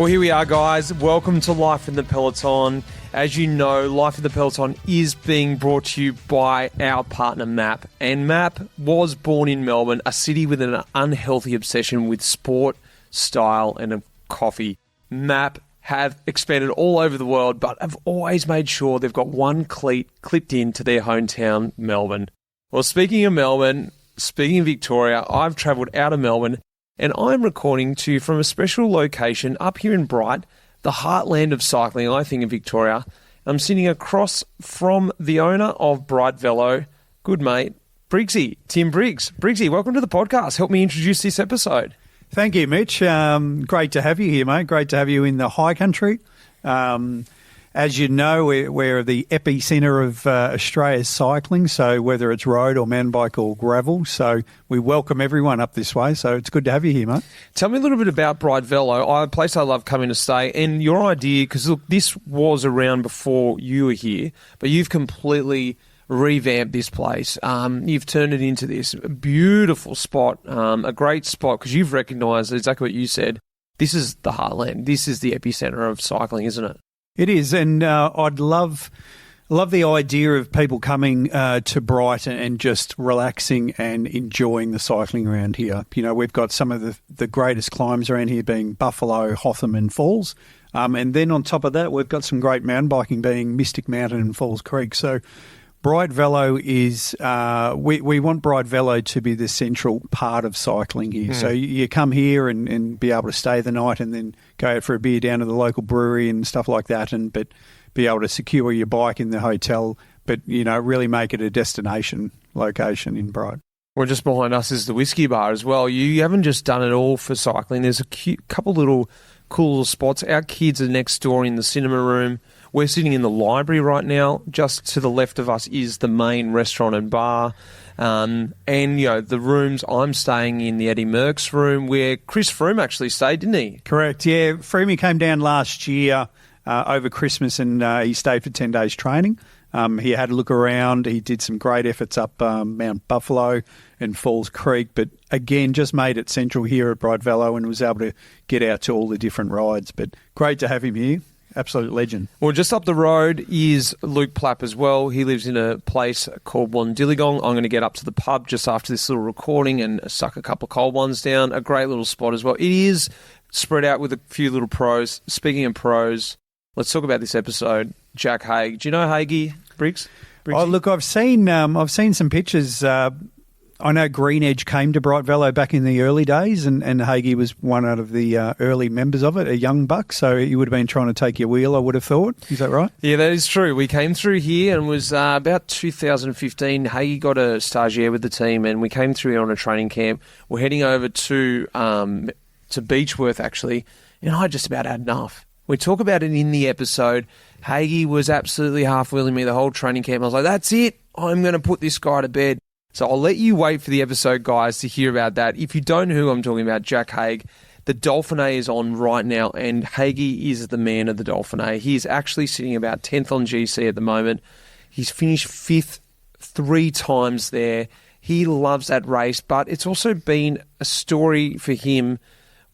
Well, here we are, guys. Welcome to Life in the Peloton. As you know, Life in the Peloton is being brought to you by our partner, MAP. And MAP was born in Melbourne, a city with an unhealthy obsession with sport, style, and coffee. MAP have expanded all over the world, but have always made sure they've got one cleat clipped into their hometown, Melbourne. Well, speaking of Melbourne, speaking of Victoria, I've travelled out of Melbourne, and I'm recording to you from a special location up here in Bright, the heartland of cycling, I think, in Victoria. I'm sitting across from the owner of Bright Velo, good mate, Briggsy, Tim Briggs. Briggsy, welcome to the podcast. Help me introduce this episode. Thank you, Mitch. Great to have you here, mate. Great to have you in the high country. As you know, we're the epicentre of Australia's cycling, so whether it's road or mountain bike or gravel. So we welcome everyone up this way, so it's good to have you here, mate. Tell me a little bit about Bright Velo, a place I love coming to stay, and your idea, because look, this was around before you were here, but you've completely revamped this place. You've turned it into this beautiful spot, a great spot, because you've recognised exactly what you said. This is the heartland. This is the epicentre of cycling, isn't it? It is, and I'd love the idea of people coming to Bright and just relaxing and enjoying the cycling around here. You know, we've got some of the greatest climbs around here being Buffalo, Hotham and Falls. And then on top of that, we've got some great mountain biking being Mystic Mountain and Falls Creek. So Bright Velo is, we want Bright Velo to be the central part of cycling here. So you come here and be able to stay the night and then go out for a beer down to the local brewery and stuff like that, but be able to secure your bike in the hotel, but, you know, really make it a destination location in Bright. Well, just behind us is the Whiskey Bar as well. You haven't just done it all for cycling. There's a couple little cool little spots. Our kids are next door in the cinema room. We're sitting in the library right now. Just to the left of us is the main restaurant and bar. And, you know, the rooms I'm staying in, the Eddie Merckx room, where Chris Froome actually stayed, didn't he? Correct, yeah. Froome came down last year over Christmas and he stayed for 10 days training. He had a look around. He did some great efforts up Mount Buffalo and Falls Creek, but again, just made it central here at Bright Velo and was able to get out to all the different rides. But great to have him here. Absolute legend. Well, just up the road is Luke Plapp as well. He lives in a place called Wandilligong. I'm going to get up to the pub just after this little recording and suck a couple of cold ones down. A great little spot as well. It is spread out with a few little pros. Speaking of pros, let's talk about this episode. Jack Haig. Do you know Haigie, Briggs? Oh, look, I've seen some pictures. I know Green Edge came to Bright Velo back in the early days, and Haigie was one out of the early members of it, a young buck, so he would have been trying to take your wheel, I would have thought. Is that right? Yeah, that is true. We came through here and it was about 2015. Haigie got a stagiaire with the team and we came through here on a training camp. We're heading over to Beechworth, actually, and I just about had enough. We talk about it in the episode. Haigie was absolutely half-wheeling me the whole training camp. I was like, that's it. I'm going to put this guy to bed. So I'll let you wait for the episode, guys, to hear about that. If you don't know who I'm talking about, Jack Haig, the Dauphiné is on right now, and Haigie is the man of the Dauphiné. He is actually sitting about 10th on GC at the moment. He's finished 5th 3 times there. He loves that race, but it's also been a story for him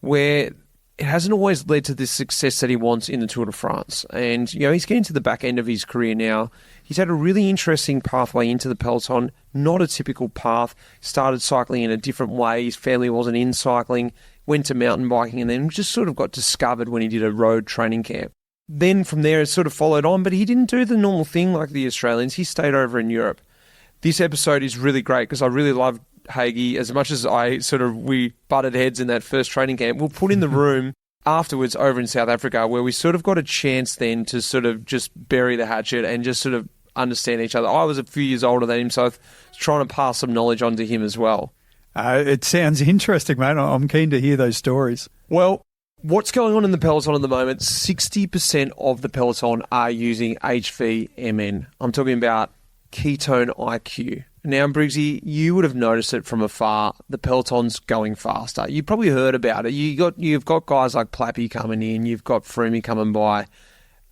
where it hasn't always led to the success that he wants in the Tour de France. And, you know, he's getting to the back end of his career now. He's had a really interesting pathway into the Peloton, not a typical path. Started cycling in a different way. His family wasn't in cycling, went to mountain biking, and then just sort of got discovered when he did a road training camp. Then from there, it sort of followed on, but he didn't do the normal thing like the Australians. He stayed over in Europe. This episode is really great because I really love Haigie. As much as we butted heads in that first training camp, we'll put in the room afterwards over in South Africa where we sort of got a chance then to sort of just bury the hatchet and just sort of understand each other. I was a few years older than him, so I was trying to pass some knowledge on to him as well. It sounds interesting, mate. I'm keen to hear those stories. Well, what's going on in the Peloton at the moment, 60% of the Peloton are using HVMN. I'm talking about ketone IQ. Now, Briggsy, you would have noticed it from afar. The Peloton's going faster. You probably heard about it. You've got guys like Plappy coming in. You've got Froome coming by.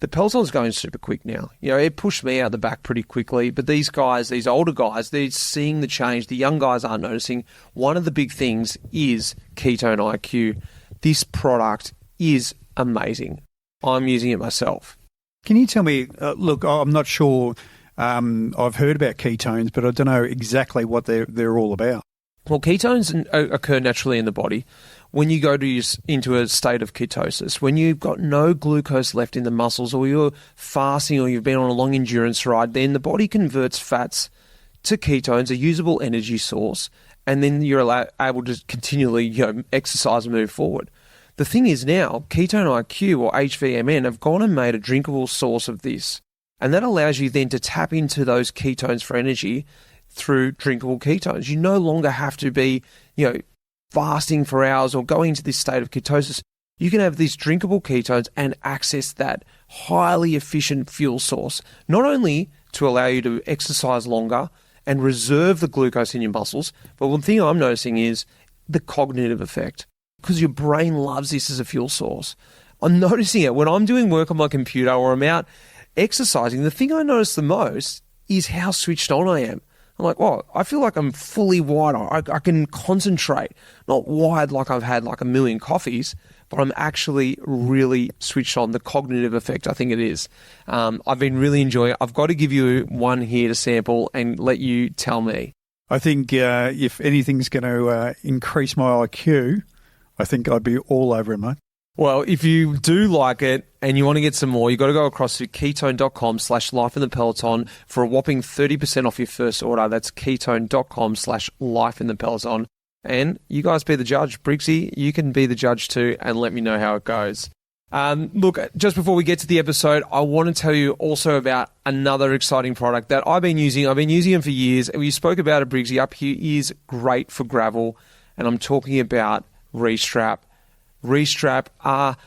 The Peloton's going super quick now. You know, it pushed me out the back pretty quickly. But these guys, these older guys, they're seeing the change. The young guys aren't noticing. One of the big things is ketone IQ. This product is amazing. I'm using it myself. Can you tell me, look, I'm not sure, I've heard about ketones, but I don't know exactly what they're all about. Well, ketones occur naturally in the body when you go into a state of ketosis, when you've got no glucose left in the muscles, or you're fasting, or you've been on a long endurance ride. Then the body converts fats to ketones, a usable energy source, and then you're able to continually exercise and move forward. The thing is now, Ketone IQ or HVMN have gone and made a drinkable source of this, and that allows you then to tap into those ketones for energy through drinkable ketones. You no longer have to be, fasting for hours or going into this state of ketosis. You can have these drinkable ketones and access that highly efficient fuel source, not only to allow you to exercise longer and reserve the glucose in your muscles, but one thing I'm noticing is the cognitive effect, because your brain loves this as a fuel source. I'm noticing it when I'm doing work on my computer or I'm out exercising. The thing I notice the most is how switched on I am. I'm like, I feel like I'm fully wired. I can concentrate, not wired like I've had like a million coffees, but I'm actually really switched on. The cognitive effect, I think it is. I've been really enjoying it. I've got to give you one here to sample and let you tell me. I think if anything's going to increase my IQ, I think I'd be all over it, mate. Well, if you do like it and you want to get some more, you've got to go across to ketone.com/lifeinthepeloton for a whopping 30% off your first order. That's ketone.com/lifeinthepeloton. And you guys be the judge. Briggsy, you can be the judge too and let me know how it goes. Look, just before we get to the episode, I want to tell you also about another exciting product that I've been using. I've been using it for years. We spoke about it, Briggsy. Up here is great for gravel. And I'm talking about Restrap. Restrap are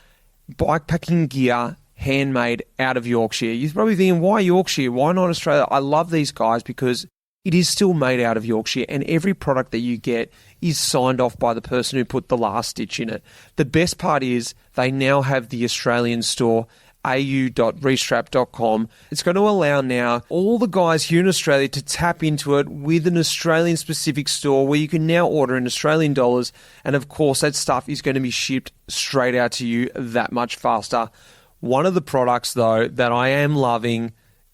bikepacking gear handmade out of Yorkshire. You're probably thinking, why Yorkshire? Why not Australia? I love these guys because it is still made out of Yorkshire, and every product that you get is signed off by the person who put the last stitch in it. The best part is they now have the Australian store, au.restrap.com. It's going to allow now all the guys here in Australia to tap into it with an Australian specific store where you can now order in Australian dollars, and of course that stuff is going to be shipped straight out to you that much faster. One of the products though that I am loving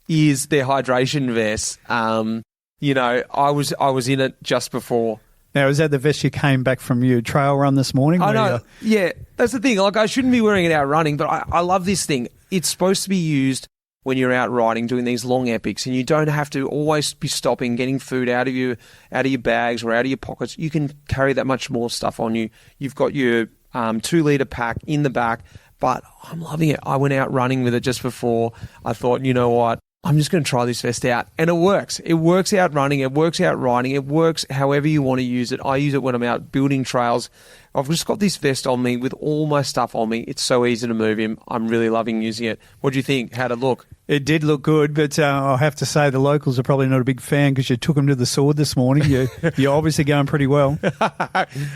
is their hydration vest. I was in it just before. Now, is that the vest you came back from your trail run this morning? I know. Yeah, that's the thing. Like, I shouldn't be wearing it out running, but I love this thing. It's supposed to be used when you're out riding, doing these long epics, and you don't have to always be stopping, getting food out of your bags or out of your pockets. You can carry that much more stuff on you. You've got your 2-litre pack in the back, but I'm loving it. I went out running with it just before. I thought, you know what? I'm just going to try this vest out. And it works. It works out running. It works out riding. It works however you want to use it. I use it when I'm out building trails. I've just got this vest on me with all my stuff on me. It's so easy to move in. I'm really loving using it. What do you think? How'd it look? It did look good, but I have to say the locals are probably not a big fan because you took them to the sword this morning. You're obviously going pretty well.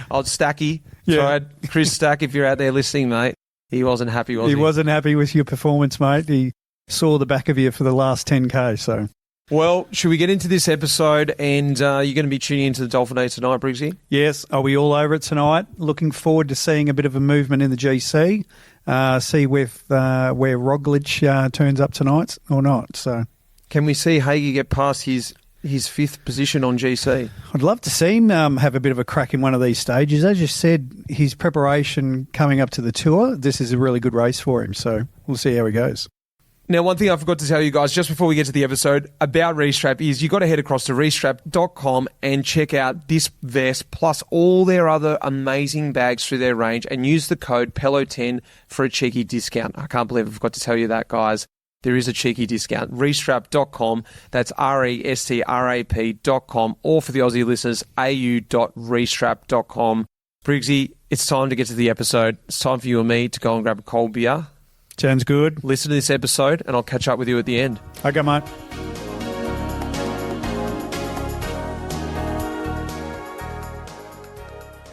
Old Stacky. Yeah. Chris Stack, if you're out there listening, mate. He wasn't happy, was he? He wasn't happy with your performance, mate. He saw the back of you for the last 10K, so... Well, should we get into this episode? And you're going to be tuning into the Dauphiné tonight, Briggsy? Yes, are we all over it tonight? Looking forward to seeing a bit of a movement in the GC. See where Roglic turns up tonight or not. So, can we see Haig get past his 5th position on GC? I'd love to see him have a bit of a crack in one of these stages. As you said, his preparation coming up to the Tour, this is a really good race for him. So we'll see how he goes. Now, one thing I forgot to tell you guys just before we get to the episode about Restrap is you've got to head across to restrap.com and check out this vest plus all their other amazing bags through their range and use the code PELO10 for a cheeky discount. I can't believe I forgot to tell you that, guys. There is a cheeky discount. Restrap.com, that's restrap.com, or for the Aussie listeners, au.restrap.com. Briggsy, it's time to get to the episode. It's time for you and me to go and grab a cold beer. Sounds good. Listen to this episode, and I'll catch up with you at the end. Okay, mate.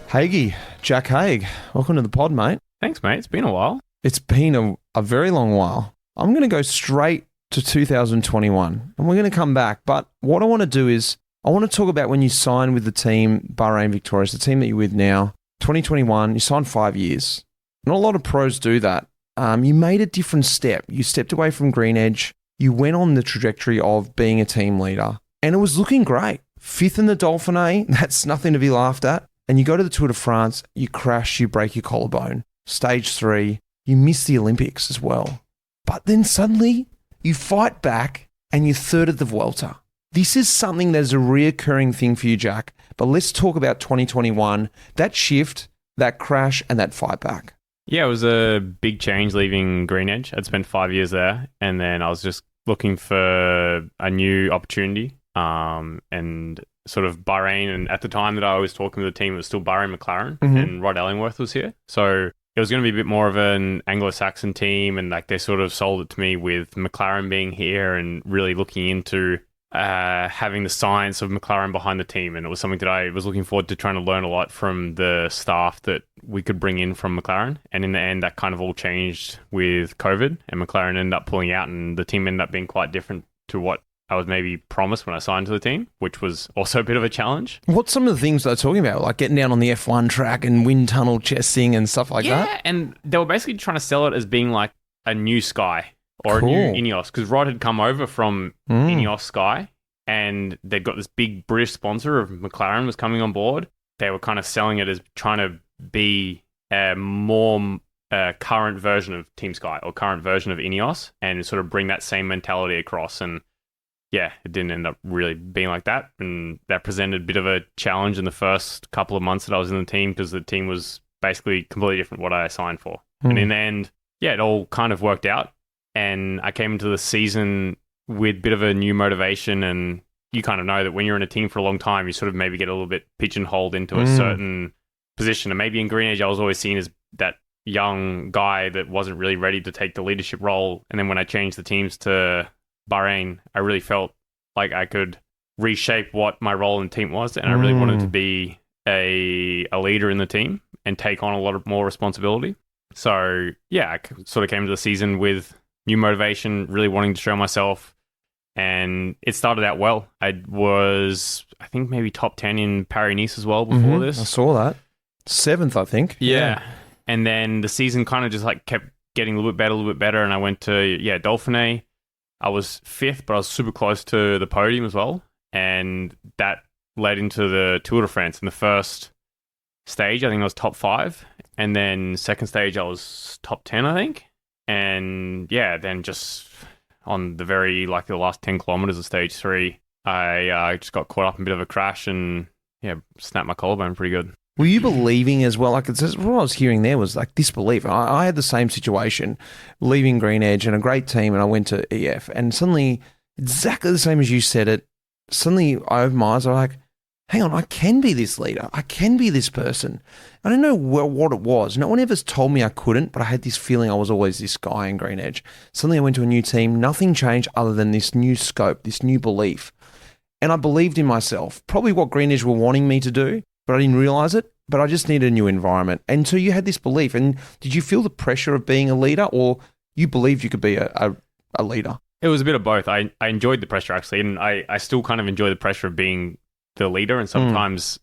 Haigie, Jack Haig, welcome to the pod, mate. Thanks, mate. It's been a while. It's been a very long while. I'm going to go straight to 2021, and we're going to come back. But what I want to do is I want to talk about when you signed with the team, Bahrain Victorious, the team that you're with now, 2021, you signed 5 years. Not a lot of pros do that. you made a different step. You stepped away from Green Edge. You went on the trajectory of being a team leader, and it was looking great. 5th in the Dauphiné, that's nothing to be laughed at. And you go to the Tour de France, you crash, you break your collarbone. Stage 3, you miss the Olympics as well. But then suddenly, you fight back and you're 3rd at the Vuelta. This is something that is a reoccurring thing for you, Jack. But let's talk about 2021, that shift, that crash, and that fight back. Yeah, it was a big change leaving Green Edge. I'd spent 5 years there, and then I was just looking for a new opportunity. And sort of Bahrain, and at the time that I was talking with the team, it was still Bahrain McLaren, and Rod Ellingworth was here. So it was going to be a bit more of an Anglo-Saxon team, and like they sort of sold it to me with McLaren being here and really looking into having the science of McLaren behind the team. And it was something that I was looking forward to trying to learn a lot from the staff that we could bring in from McLaren. And in the end, that kind of all changed with COVID, and McLaren ended up pulling out, and the team ended up being quite different to what I was maybe promised when I signed to the team, which was also a bit of a challenge. What's some of the things they're talking about, like getting down on the F1 track and wind tunnel chesting and stuff like that? Yeah, and they were basically trying to sell it as being like a new Sky or a new Ineos, because Rod had come over from Ineos Sky, and they'd got this big British sponsor of McLaren was coming on board. They were kind of selling it as trying to be a more current version of Team Sky or current version of Ineos, and sort of bring that same mentality across. And yeah, it didn't end up really being like that. And that presented a bit of a challenge in the first couple of months that I was in the team, because the team was basically completely different what I signed for. And in the end, yeah, it all kind of worked out. And I came into the season with a bit of a new motivation. And you kind of know that when you're in a team for a long time, you sort of maybe get a little bit pigeonholed into a certain position. And maybe in Green Edge, I was always seen as that young guy that wasn't really ready to take the leadership role. And then when I changed the teams to Bahrain, I really felt like I could reshape what my role in the team was, and I really wanted to be a leader in the team and take on a lot of more responsibility. So yeah, I sort of came to the season with new motivation, really wanting to show myself, and it started out well. I was, I think, maybe top 10 in Paris-Nice as well before this. I saw that. 7th, I think. Yeah. And then the season kind of just like kept getting a little bit better, and I went to Dauphiné. I was 5th, but I was super close to the podium as well. And that led into the Tour de France. In the first stage, I think I was top 5. And then second stage, I was top 10, I think. And yeah, then just on the very, like the last 10 kilometers of stage 3, I just got caught up in a bit of a crash and yeah, snapped my collarbone pretty good. Were you believing as well? Like, what I was hearing there was like disbelief. I had the same situation, leaving Green Edge and a great team, and I went to EF, and suddenly, exactly the same as you said it, suddenly I opened my eyes. I was like, hang on, I can be this leader. I can be this person. I don't know what it was. No one ever told me I couldn't, but I had this feeling I was always this guy in Green Edge. Suddenly I went to a new team. Nothing changed other than this new scope, this new belief. And I believed in myself. Probably what Green Edge were wanting me to do, but I didn't realize it. But I just needed a new environment. And so you had this belief. And did you feel the pressure of being a leader, or you believed you could be a leader? It was a bit of both. I enjoyed the pressure, actually. And I still kind of enjoy the pressure of being the leader. And sometimes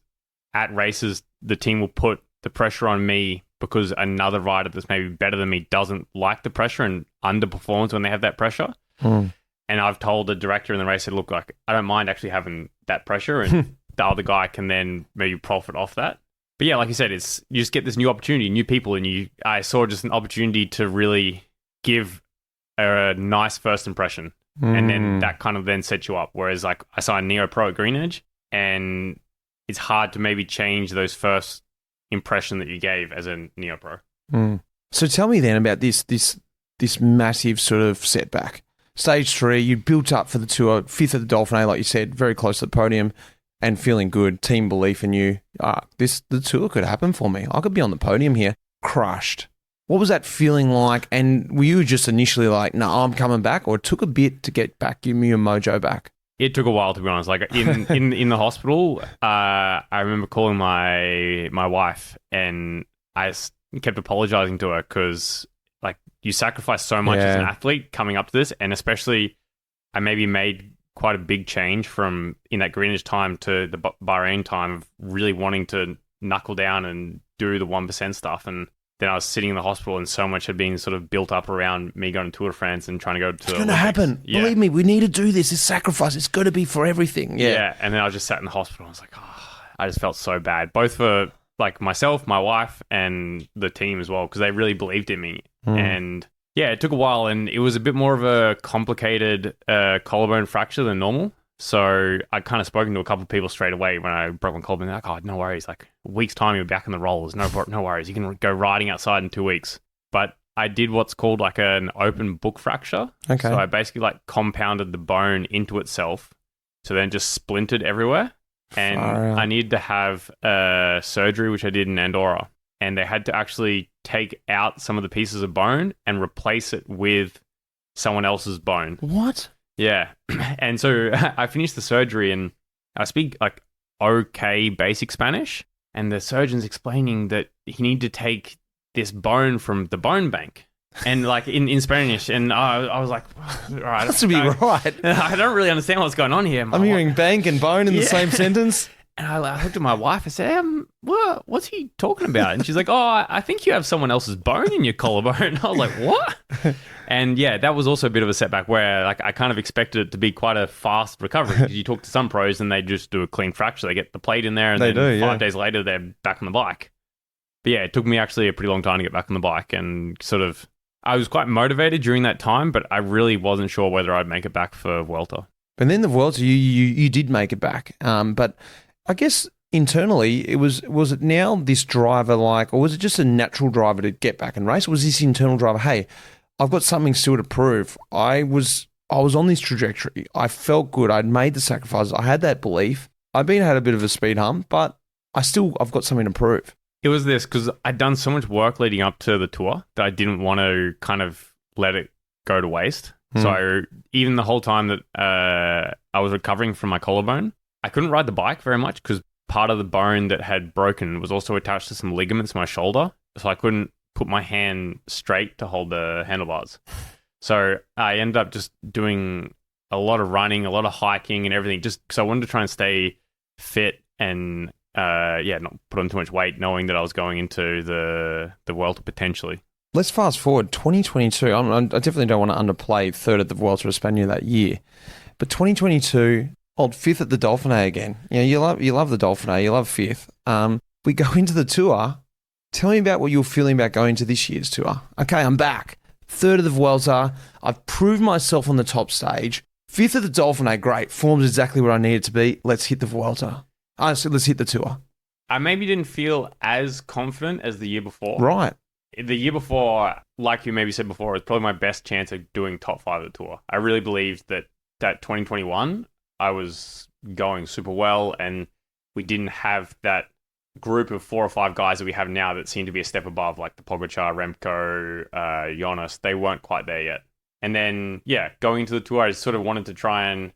at races, the team will put the pressure on me because another rider that's maybe better than me doesn't like the pressure and underperforms when they have that pressure. And I've told the director in the race, look, like, I don't mind actually having that pressure, and the other guy can then maybe profit off that. But yeah, like you said, you just get this new opportunity, new people, and I saw just an opportunity to really give a nice first impression. And then that kind of then sets you up. Whereas like I signed Neo Pro at Green Edge, and it's hard to maybe change those first impression that you gave as a Neo Pro. So tell me then about this massive sort of setback. Stage 3, you built up for the Tour, 5th at the Dauphiné, like you said, very close to the podium, and feeling good, team belief in you. The Tour could happen for me. I could be on the podium here. Crushed. What was that feeling like? And were you just initially like, no, I'm coming back, or it took a bit to get back, give me your mojo back? It took a while, to be honest. Like in the hospital, I remember calling my wife, and I kept apologizing to her because like you sacrifice so much as an athlete coming up to this, and especially I maybe made quite a big change from in that Green Edge time to the Bahrain time of really wanting to knuckle down and do the 1% stuff. And then I was sitting in the hospital and so much had been sort of built up around me going to Tour de France and trying to go to It's going to happen. Yeah. Believe me, we need to do this. It's sacrifice. It's got to be for everything. Yeah. And then I just sat in the hospital. I was like, I just felt so bad, both for like myself, my wife, and the team as well, because they really believed in me. And yeah, it took a while, and it was a bit more of a complicated collarbone fracture than normal. So I kind of spoken to a couple of people straight away when I broke my collarbone. They're like, oh, no worries. Like a week's time, you're back in the rollers. No worries. You can go riding outside in 2 weeks. But I did what's called like an open book fracture. Okay. So I basically like compounded the bone into itself. So then just splintered everywhere. And I needed to have surgery, which I did in Andorra. And they had to actually take out some of the pieces of bone and replace it with someone else's bone. What? Yeah. And so I finished the surgery and I speak like okay basic Spanish. And the surgeon's explaining that he needed to take this bone from the bone bank. And like in Spanish. And I was like, all right. That's to be right. I don't really understand what's going on here. I'm hearing bank and bone in the same sentence. And I looked at my wife and said, what's he talking about? And she's like, I think you have someone else's bone in your collarbone. And I was like, what? And yeah, that was also a bit of a setback where like I kind of expected it to be quite a fast recovery. Because you talk to some pros and they just do a clean fracture. They get the plate in there and then 5 days later they're back on the bike. But yeah, it took me actually a pretty long time to get back on the bike and sort of, I was quite motivated during that time, but I really wasn't sure whether I'd make it back for Vuelta. And then the Vuelta, you did make it back. But I guess internally, was it now this driver like, or was it just a natural driver to get back and race? Or was this internal driver, hey, I've got something still to prove. I was on this trajectory. I felt good. I'd made the sacrifices. I had that belief. Had a bit of a speed hump, but I've got something to prove. It was this, because I'd done so much work leading up to the tour that I didn't want to kind of let it go to waste. So even the whole time that I was recovering from my collarbone, I couldn't ride the bike very much because part of the bone that had broken was also attached to some ligaments in my shoulder. So I couldn't put my hand straight to hold the handlebars. So I ended up just doing a lot of running, a lot of hiking and everything, just because I wanted to try and stay fit and not put on too much weight, knowing that I was going into the Vuelta potentially. Let's fast forward 2022. I definitely don't want to underplay third at the Vuelta of España that year, but 2022. Old fifth at the Dauphiné again. Yeah, you love the Dauphiné. You love fifth. We go into the tour. Tell me about what you're feeling about going to this year's tour. Okay, I'm back. Third of the Vuelta. I've proved myself on the top stage. Fifth at the Dauphiné. Great. Form's exactly what I need it to be. Let's hit the Vuelta. So let's hit the tour. I maybe didn't feel as confident as the year before. Right. The year before, like you maybe said before, it's probably my best chance of doing top 5 of the tour. I really believed that 2021... I was going super well and we didn't have that group of 4 or 5 guys that we have now that seem to be a step above, like the Pogacar, Remco, Jonas. They weren't quite there yet. And then, going into the tour, I sort of wanted to try and,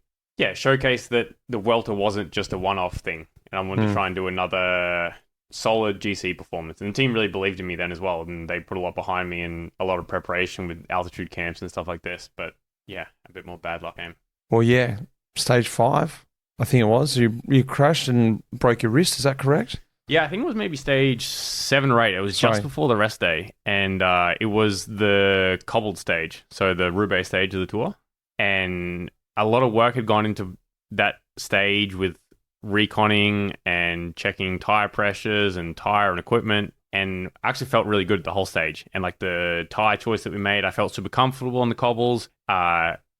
showcase that the Vuelta wasn't just a one-off thing. And I wanted to try and do another solid GC performance. And the team really believed in me then as well. And they put a lot behind me and a lot of preparation with altitude camps and stuff like this. But a bit more bad luck aim. Well, yeah. Stage 5, I think it was. You crashed and broke your wrist. Is that correct? Yeah, I think it was maybe stage 7 or 8. It was just before the rest day. And it was the cobbled stage, so the Roubaix stage of the tour. And a lot of work had gone into that stage with reconning and checking tire pressures and tire and equipment. And I actually felt really good the whole stage. And like the tire choice that we made, I felt super comfortable on the cobbles.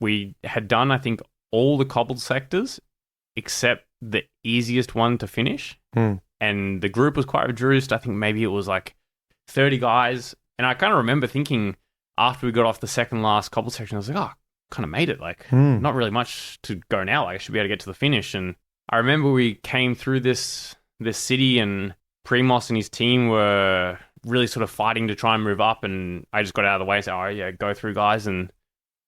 We had done, I think, all the cobbled sectors except the easiest one to finish. And the group was quite reduced. I think maybe it was like 30 guys. And I kind of remember thinking after we got off the second last cobbled section, I was like, kind of made it. Like, not really much to go now. Like, I should be able to get to the finish. And I remember we came through this city and Primoz and his team were really sort of fighting to try and move up. And I just got out of the way and said, go through, guys. And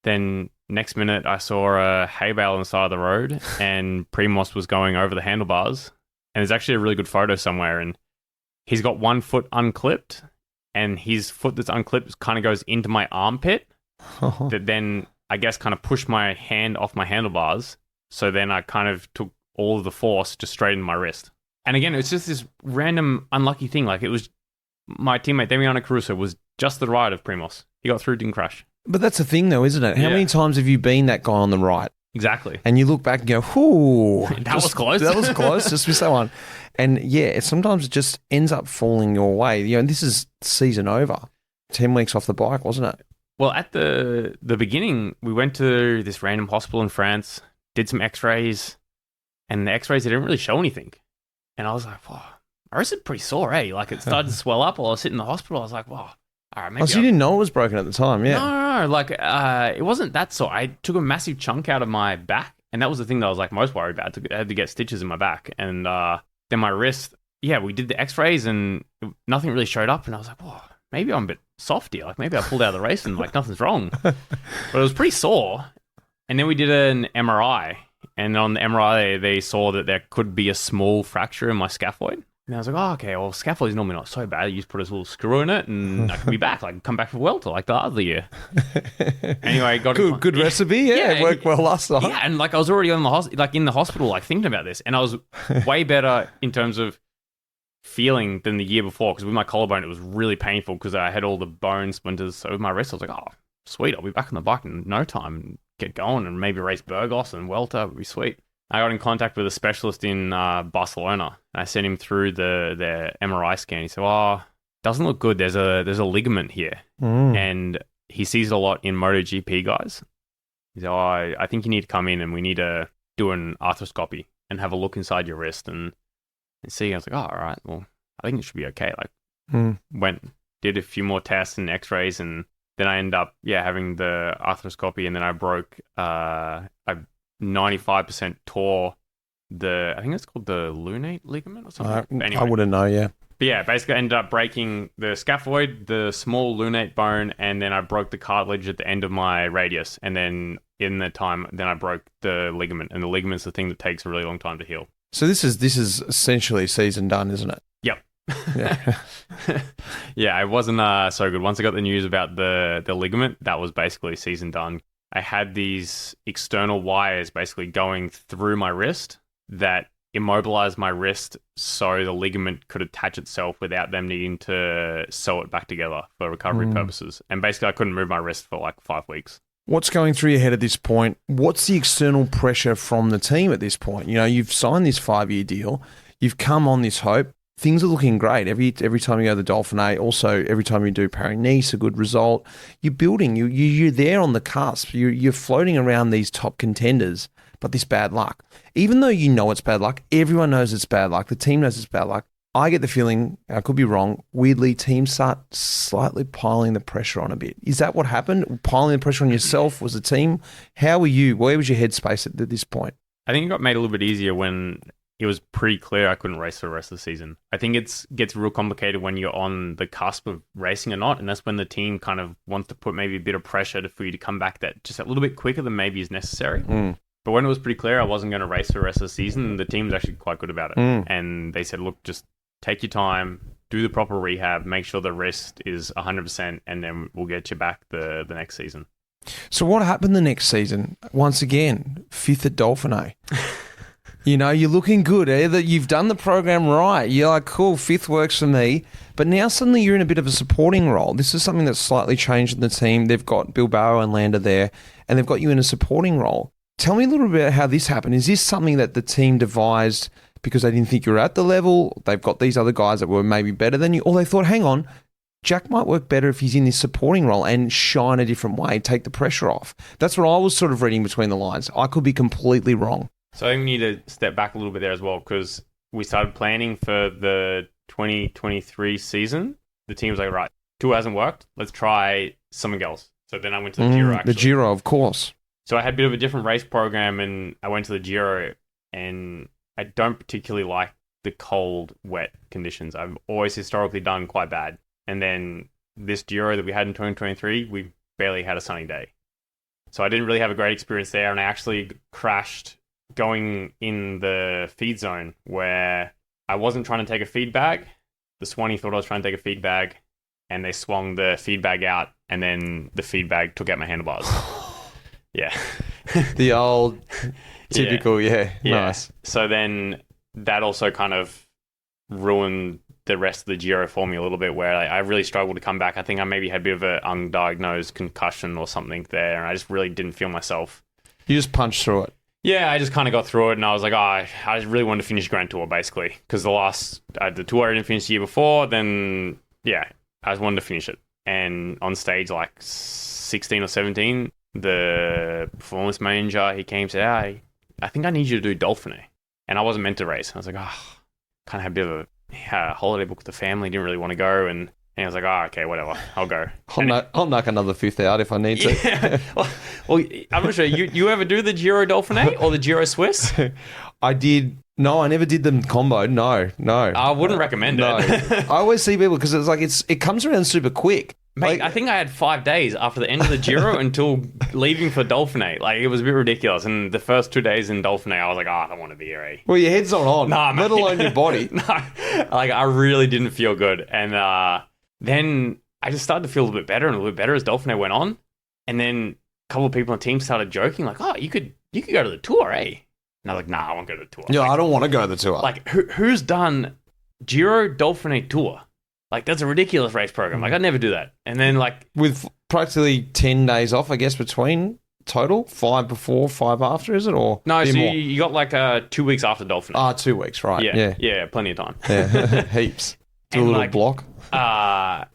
then next minute, I saw a hay bale on the side of the road and Primoz was going over the handlebars. And there's actually a really good photo somewhere. And he's got one foot unclipped and his foot that's unclipped kind of goes into my armpit. That then, I guess, kind of pushed my hand off my handlebars. So then I kind of took all of the force just straight into my wrist. And again, it's just this random unlucky thing. Like, it was my teammate Damiano Caruso was just the right of Primoz. He got through, didn't crash. But that's the thing, though, isn't it? How many times have you been that guy on the right? Exactly. And you look back and go, whoo. That was close. That was close. Just missed that one. And sometimes it just ends up falling your way. This is season over. 10 weeks off the bike, wasn't it? Well, at the beginning, we went to this random hospital in France, did some x-rays, and the x-rays, they didn't really show anything. And I was like, wow, my wrist is pretty sore, eh? Like, it started to swell up while I was sitting in the hospital. I was like, wow. All right, maybe so you didn't know it was broken at the time, yeah? No. Like, it wasn't that sore. I took a massive chunk out of my back, and that was the thing that I was, like, most worried about. I had to get stitches in my back. And then my wrist, we did the x-rays, and nothing really showed up. And I was like, whoa, maybe I'm a bit soft here. Like, maybe I pulled out of the race and, like, nothing's wrong. But it was pretty sore. And then we did an MRI. And on the MRI, they saw that there could be a small fracture in my scaphoid. And I was like, oh, okay, well, scaphoid is normally not so bad. You just put a little screw in it and I can be back. Like, come back for Welter like the other year. Anyway, got good recipe. Yeah, it worked well last time. Yeah, and like I was already in the hospital, like thinking about this. And I was way better in terms of feeling than the year before. Because with my collarbone, it was really painful because I had all the bone splinters. So with my wrist, I was like, oh, sweet. I'll be back on the bike in no time and get going and maybe race Burgos and Welter. Would be sweet. I got in contact with a specialist in Barcelona. I sent him through the MRI scan. He said, "Oh, doesn't look good. There's a ligament here, and he sees it a lot in MotoGP guys." He said, "Oh, I think you need to come in and we need to do an arthroscopy and have a look inside your wrist and see." I was like, "Oh, all right. Well, I think it should be okay." Like, did a few more tests and X-rays, and then I ended up having the arthroscopy, and then I broke I 95% tore I think it's called the lunate ligament or something. Anyway, I wouldn't know, yeah. But basically I ended up breaking the scaphoid, the small lunate bone, and then I broke the cartilage at the end of my radius. And then then I broke the ligament, and the ligament's the thing that takes a really long time to heal. So this is essentially season done, isn't it? Yep. Yeah. It wasn't so good. Once I got the news about the ligament, that was basically season done. I had these external wires basically going through my wrist that immobilized my wrist so the ligament could attach itself without them needing to sew it back together for recovery purposes. And basically I couldn't move my wrist for like 5 weeks. What's going through your head at this point? What's the external pressure from the team at this point? You've signed this 5-year deal. You've come on this hope. Things are looking great. Every time you go to the Dauphiné, also every time you do Paris-Nice, a good result. You're building. You're there on the cusp. You're floating around these top contenders, but this bad luck. Even though you know it's bad luck, everyone knows it's bad luck. The team knows it's bad luck. I get the feeling, I could be wrong, weirdly, teams start slightly piling the pressure on a bit. Is that what happened? Piling the pressure on yourself? Was the team? How were you? Where was your headspace at this point? I think it got made a little bit easier when it was pretty clear I couldn't race for the rest of the season. I think it gets real complicated when you're on the cusp of racing or not, and that's when the team kind of wants to put maybe a bit of pressure for you to come back that just a little bit quicker than maybe is necessary. But when it was pretty clear I wasn't going to race for the rest of the season, the team was actually quite good about it. And they said, look, just take your time, do the proper rehab, make sure the wrist is 100%, and then we'll get you back the next season. So what happened the next season? Once again, 5th at Dauphiné. You're looking good. You've done the program right. You're like, cool, 5th works for me. But now suddenly you're in a bit of a supporting role. This is something that's slightly changed in the team. They've got Bilbao and Landa there, and they've got you in a supporting role. Tell me a little bit about how this happened. Is this something that the team devised because they didn't think you were at the level? They've got these other guys that were maybe better than you, or they thought, hang on, Jack might work better if he's in this supporting role and shine a different way, take the pressure off. That's what I was sort of reading between the lines. I could be completely wrong. So I think we need to step back a little bit there as well, because we started planning for the 2023 season. The team was like, right, tour hasn't worked. Let's try something else. So then I went to the Giro, actually. The Giro, of course. So I had a bit of a different race program, and I went to the Giro, and I don't particularly like the cold, wet conditions. I've always historically done quite bad. And then this Giro that we had in 2023, we barely had a sunny day. So I didn't really have a great experience there, and I actually crashed going in the feed zone where I wasn't trying to take a feed bag. The Swanee thought I was trying to take a feed bag, and they swung the feed bag out, and then the feed bag took out my handlebars. Yeah. The old typical, yeah. Nice. So then that also kind of ruined the rest of the Giro for me a little bit, where I really struggled to come back. I think I maybe had a bit of an undiagnosed concussion or something there, and I just really didn't feel myself. You just punched through it. Yeah, I just kind of got through it, and I was like, I just really wanted to finish Grand Tour, basically, because the tour I didn't finish the year before, then, yeah, I just wanted to finish it. And on stage, like 16 or 17, the performance manager, he came and said, I think I need you to do Dauphiné. And I wasn't meant to race. I was like, kind of had a bit of a holiday book with the family, didn't really want to go, and I was like, okay, whatever, I'll go. I'll knock another fifth out if I need to. Yeah. Well, I'm not sure. You ever do the Giro Dauphiné or the Giro Swiss? I did. No, I never did them combo. No. I wouldn't recommend it. I always see people because it's like it comes around super quick. Mate, I think I had 5 days after the end of the Giro until leaving for Dauphiné. Like, it was a bit ridiculous. And the first 2 days in Dauphiné, I was like, I don't want to be here, eh? Well, your head's not on, let alone your body. No, like, I really didn't feel good. And then I just started to feel a little bit better and a little bit better as Dauphiné went on. And then a couple of people on the team started joking, like, you could go to the Tour, eh? And I was like, nah, I won't go to the Tour. Yeah, like, I don't want to go to the Tour. Like, who's done Giro Dauphiné Tour? Like, that's a ridiculous race program. Like, I'd never do that. And then, like... With practically 10 days off, I guess, between total? 5 before, 5 after, is it? Or no, so you got, like, 2 weeks after Dauphiné. 2 weeks, right. Yeah, plenty of time. Yeah, heaps. Do a little block. The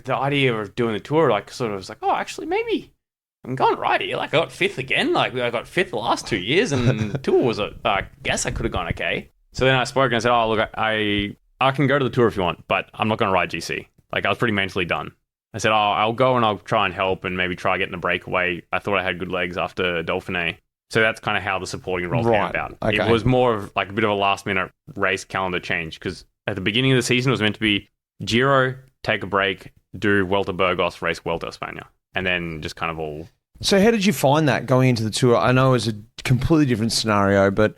idea of doing the tour, like, sort of was like, actually, maybe I'm going right here. Like, I got 5th again. Like, I got 5th the last 2 years, and the tour was, I guess I could have gone okay. So then I spoke and I said, look, I can go to the tour if you want, but I'm not going to ride GC. Like, I was pretty mentally done. I said, I'll go and I'll try and help and maybe try getting a breakaway. I thought I had good legs after Dauphiné. So that's kind of how the supporting role came about. Okay. It was more of like a bit of a last minute race calendar change, because at the beginning of the season it was meant to be Giro, take a break, do Vuelta Burgos, race Vuelta España, and then just kind of all... So how did you find that going into the tour? I know it was a completely different scenario, but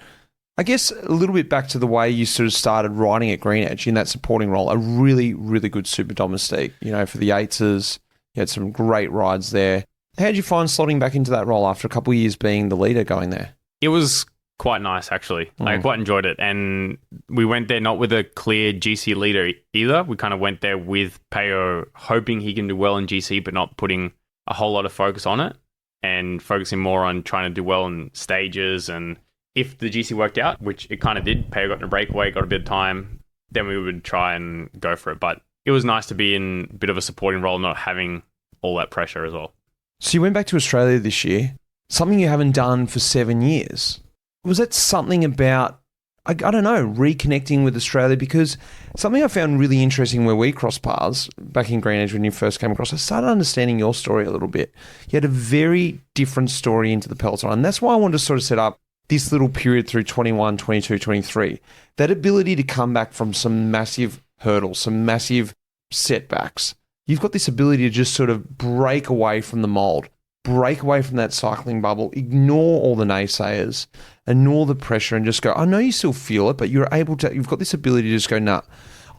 I guess a little bit back to the way you sort of started riding at Green Edge in that supporting role, a really, really good super domestique, for the eights. You had some great rides there. How did you find slotting back into that role after a couple of years being the leader going there? It was quite nice, actually. I quite enjoyed it. And we went there not with a clear GC leader either. We kind of went there with Peo, hoping he can do well in GC, but not putting a whole lot of focus on it and focusing more on trying to do well in stages. And if the GC worked out, which it kind of did, Peo got in a breakaway, got a bit of time, then we would try and go for it. But it was nice to be in a bit of a supporting role, not having all that pressure as well. So you went back to Australia this year, something you haven't done for 7 years. Was that something about, I don't know, reconnecting with Australia? Because something I found really interesting where we crossed paths back in Green Edge when you first came across, I started understanding your story a little bit. You had a very different story into the Peloton. And that's why I wanted to sort of set up this little period through 21, 22, 23. That ability to come back from some massive hurdles, some massive setbacks. You've got this ability to just sort of break away from the mold, break away from that cycling bubble, ignore all the naysayers, ignore the pressure and just go, I know you still feel it, but you've got this ability to just go, nah,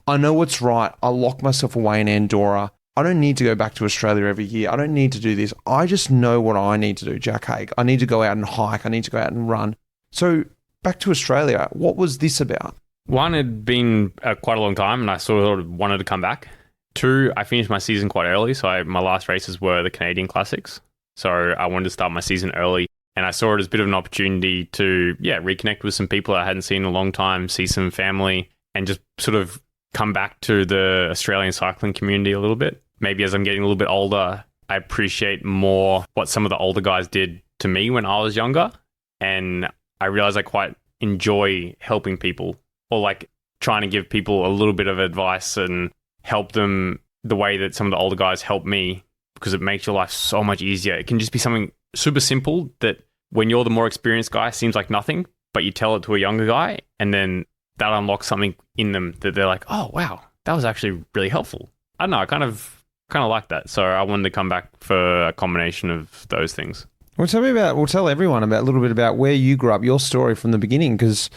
I know what's right. I lock myself away in Andorra. I don't need to go back to Australia every year. I don't need to do this. I just know what I need to do, Jack Haig. I need to go out and hike. I need to go out and run. So back to Australia, what was this about? One, it had been quite a long time and I sort of wanted to come back. 2, I finished my season quite early. So my last races were the Canadian Classics. So I wanted to start my season early. And I saw it as a bit of an opportunity to, reconnect with some people I hadn't seen in a long time, see some family, and just sort of come back to the Australian cycling community a little bit. Maybe as I'm getting a little bit older, I appreciate more what some of the older guys did to me when I was younger. And I realize I quite enjoy helping people, or like trying to give people a little bit of advice and help them the way that some of the older guys helped me, because it makes your life so much easier. It can just be something super simple that when you're the more experienced guy seems like nothing, but you tell it to a younger guy and then that unlocks something in them that they're like, oh, wow, that was actually really helpful. I don't know, I kind of like that. So I wanted to come back for a combination of those things. Well, tell everyone about a little bit about where you grew up, your story from the beginning, because,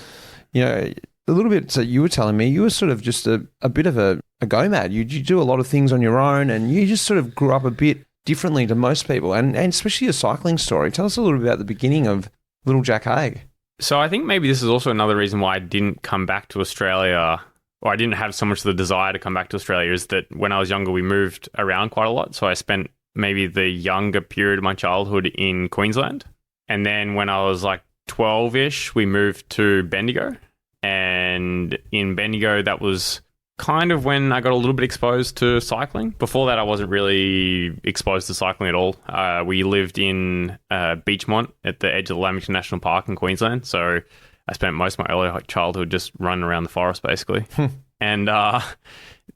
a little bit, so you were telling me you were sort of just a bit of a go-mad. You do a lot of things on your own and you just sort of grew up a bit differently to most people, and especially your cycling story. Tell us a little bit about the beginning of little Jack Haig. So I think maybe this is also another reason why I didn't come back to Australia or I didn't have so much of the desire to come back to Australia, is that when I was younger, we moved around quite a lot. So I spent maybe the younger period of my childhood in Queensland. And then when I was like 12-ish, we moved to Bendigo. And in Bendigo, that was kind of when I got a little bit exposed to cycling. Before that, I wasn't really exposed to cycling at all. We lived in Beachmont at the edge of the Lamington National Park in Queensland. So I spent most of my early childhood just running around the forest, basically. And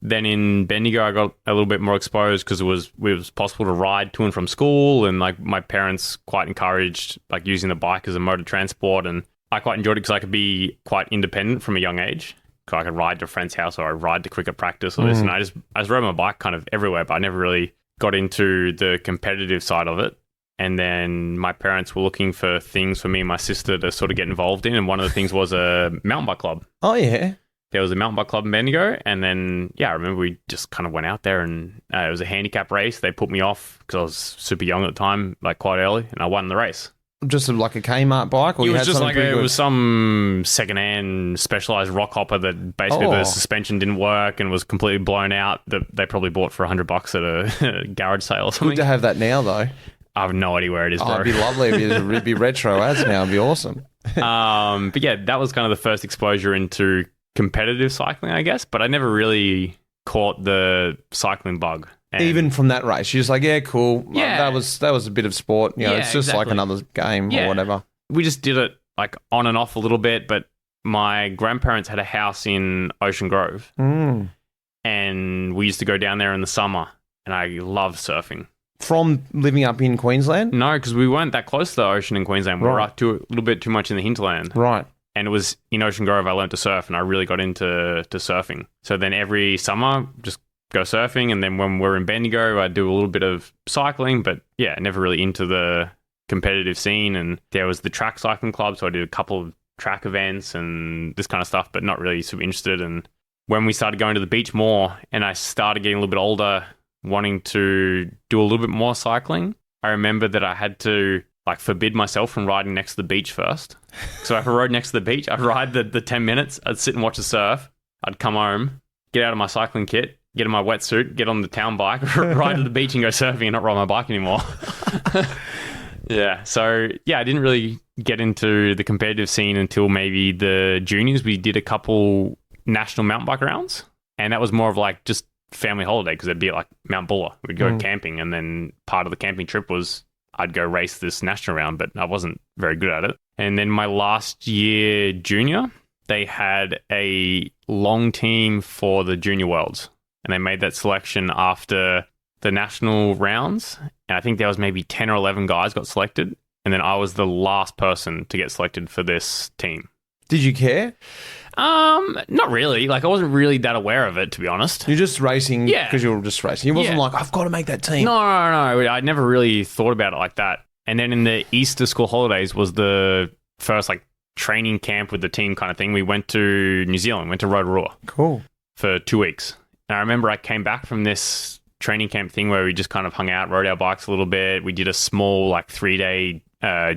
then in Bendigo, I got a little bit more exposed because it was possible to ride to and from school. And like my parents quite encouraged like using the bike as a mode of transport. And I quite enjoyed it because I could be quite independent from a young age. So I could ride to a friend's house or I'd ride to cricket practice or this. And I just rode my bike kind of everywhere, but I never really got into the competitive side of it. And then my parents were looking for things for me and my sister to sort of get involved in. And one of the things was a mountain bike club. Oh, yeah. There was a mountain bike club in Bendigo. And then, I remember we just kind of went out there and it was a handicap race. They put me off because I was super young at the time, like quite early, and I won the race. Just like a Kmart bike? Or It you was had just something like pretty it good? was some secondhand specialized rock hopper that basically the suspension didn't work and was completely blown out that they probably bought for $100 at a garage sale or something. Good to have that now, though. I have no idea where it is, bro. It'd be lovely if it'd be retro ads now. It'd be awesome. But yeah, that was kind of the first exposure into competitive cycling, I guess. But I never really caught the cycling bug. And Even from that race, you're just like, yeah, cool. Yeah. That was a bit of sport. You know, Yeah, it's just like exactly. another game or whatever. we just did it like on and off a little bit. But my grandparents had a house in Ocean Grove, and we used to go down there in the summer. And I love surfing. From living up in Queensland? No, because we weren't that close to the ocean in Queensland. We were Right. up to a little bit too much in the hinterland. Right. And it was in Ocean Grove I learned to surf, and I really got into surfing. So then every summer, just go surfing. And then when we're in Bendigo, I'd do a little bit of cycling. But yeah, never really into the competitive scene. And there was the track cycling club, so I did a couple of track events and this kind of stuff, but not really super interested. And when we started going to the beach more and I started getting a little bit older, wanting to do a little bit more cycling, I remember that I had to like forbid myself from riding next to the beach first. So if I rode next to the beach, I'd ride the 10 minutes, I'd sit and watch the surf, I'd come home, get out of my cycling kit, get in my wetsuit, get on the town bike, ride to the beach and go surfing and not ride my bike anymore. Yeah, so yeah, I didn't really get into the competitive scene until maybe the juniors. We did a couple national mountain bike rounds, and that was more of like just family holiday because it'd be like Mount Buller. We'd go camping, and then part of the camping trip was I'd go race this national round, but I wasn't very good at it. And then my last year junior, they had a long team for the Junior Worlds, and they made that selection after the national rounds. And I think there was maybe 10 or 11 guys got selected, and then I was the last person to get selected for this team. Did you care? Not really. Like, I wasn't really that aware of it, to be honest. You're just racing Yeah. because you were just racing. It wasn't like, I've got to make that team. No. I never really thought about it like that. And then in the Easter school holidays was the first like training camp with the team kind of thing. We went to New Zealand, went to Rotorua Cool. for 2 weeks. And I remember I came back from this training camp thing where we just kind of hung out, rode our bikes a little bit. We did a small like 3-day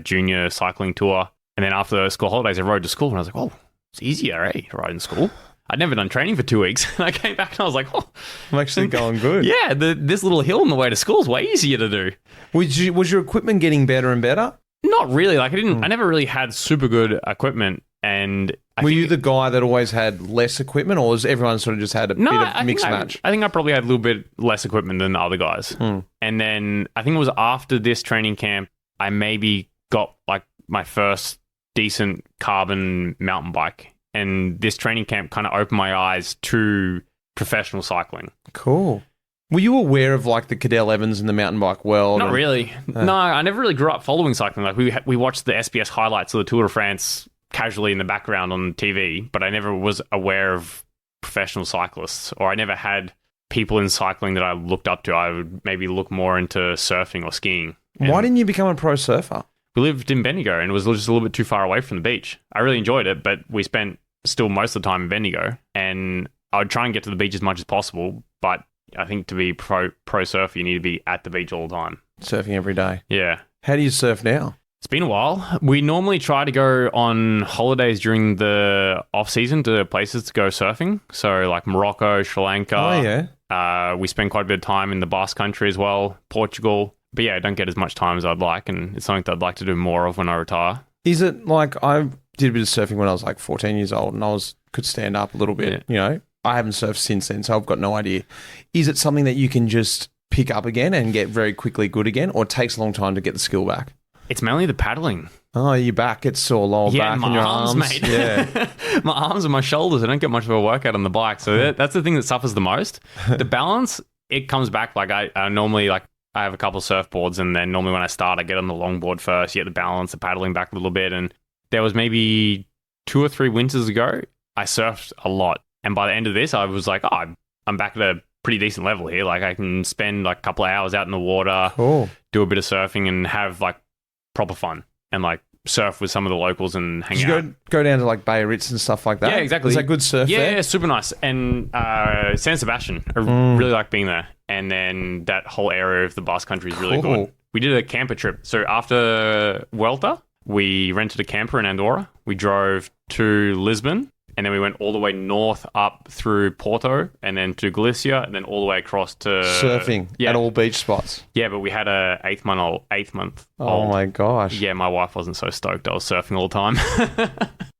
junior cycling tour. And then after the school holidays, I rode to school and I was like, oh, it's easier, eh, to ride in school. I'd never done training for 2 weeks. And I came back and I was like, oh, I'm actually going good. yeah, this little hill on the way to school is way easier to do. Was your equipment getting better and better? Not really. Like I never really had super good equipment. And Were you the guy that always had less equipment, or was everyone sort of just had a bit of mixed match? I think I probably had a little bit less equipment than the other guys. And then I think it was after this training camp, I maybe got like my first decent carbon mountain bike. And this training camp kind of opened my eyes to professional cycling. Cool. Were you aware of like the Cadell Evans in the mountain bike world? Not really. No, I never really grew up following cycling. Like we watched the SBS highlights of the Tour de France casually in the background on TV, but I never was aware of professional cyclists, or I never had people in cycling that I looked up to. I would maybe look more into surfing or skiing. Why didn't you become a pro surfer? We lived in Bendigo and it was just a little bit too far away from the beach. I really enjoyed it, but we spent still most of the time in Bendigo, and I would try and get to the beach as much as possible, but I think to be pro surfer, you need to be at the beach all the time. Surfing every day. Yeah. How do you surf now? It's been a while. We normally try to go on holidays during the off season to places to go surfing. So like Morocco, Sri Lanka. Oh, yeah. We spend quite a bit of time in the Basque Country as well, Portugal. But yeah, I don't get as much time as I'd like, and it's something that I'd like to do more of when I retire. Is it like I did a bit of surfing when I was like 14 years old, and could stand up a little bit, you know? I haven't surfed since then, so I've got no idea. Is it something that you can just pick up again and get very quickly good again, or it takes a long time to get the skill back? It's mainly the paddling. Oh, your back gets sore, lower back, and your arms. Mate. Yeah. My arms and my shoulders, I don't get much of a workout on the bike. So that's the thing that suffers the most. The balance, it comes back. Like I normally, like I have a couple of surfboards, and then normally when I start, I get on the longboard first, you get the balance, the paddling back a little bit. And there was maybe 2 or 3 winters ago, I surfed a lot. And by the end of this, I was like, oh, I'm back at a pretty decent level here. Like I can spend like a couple of hours out in the water, do a bit of surfing, and have like proper fun, and like surf with some of the locals and hang out. Did you go down to like Bay Ritz and stuff like that? Yeah, exactly. Is that good surf there? Yeah, super nice. And San Sebastian, I really like being there. And then that whole area of the Basque Country is really good. We did a camper trip. So after Vuelta, we rented a camper in Andorra. We drove to Lisbon, and then we went all the way north up through Porto, and then to Galicia, and then all the way across to surfing at all beach spots. Yeah, but we had a 8 month Oh old. my gosh! Yeah, my wife wasn't so stoked. I was surfing all the time.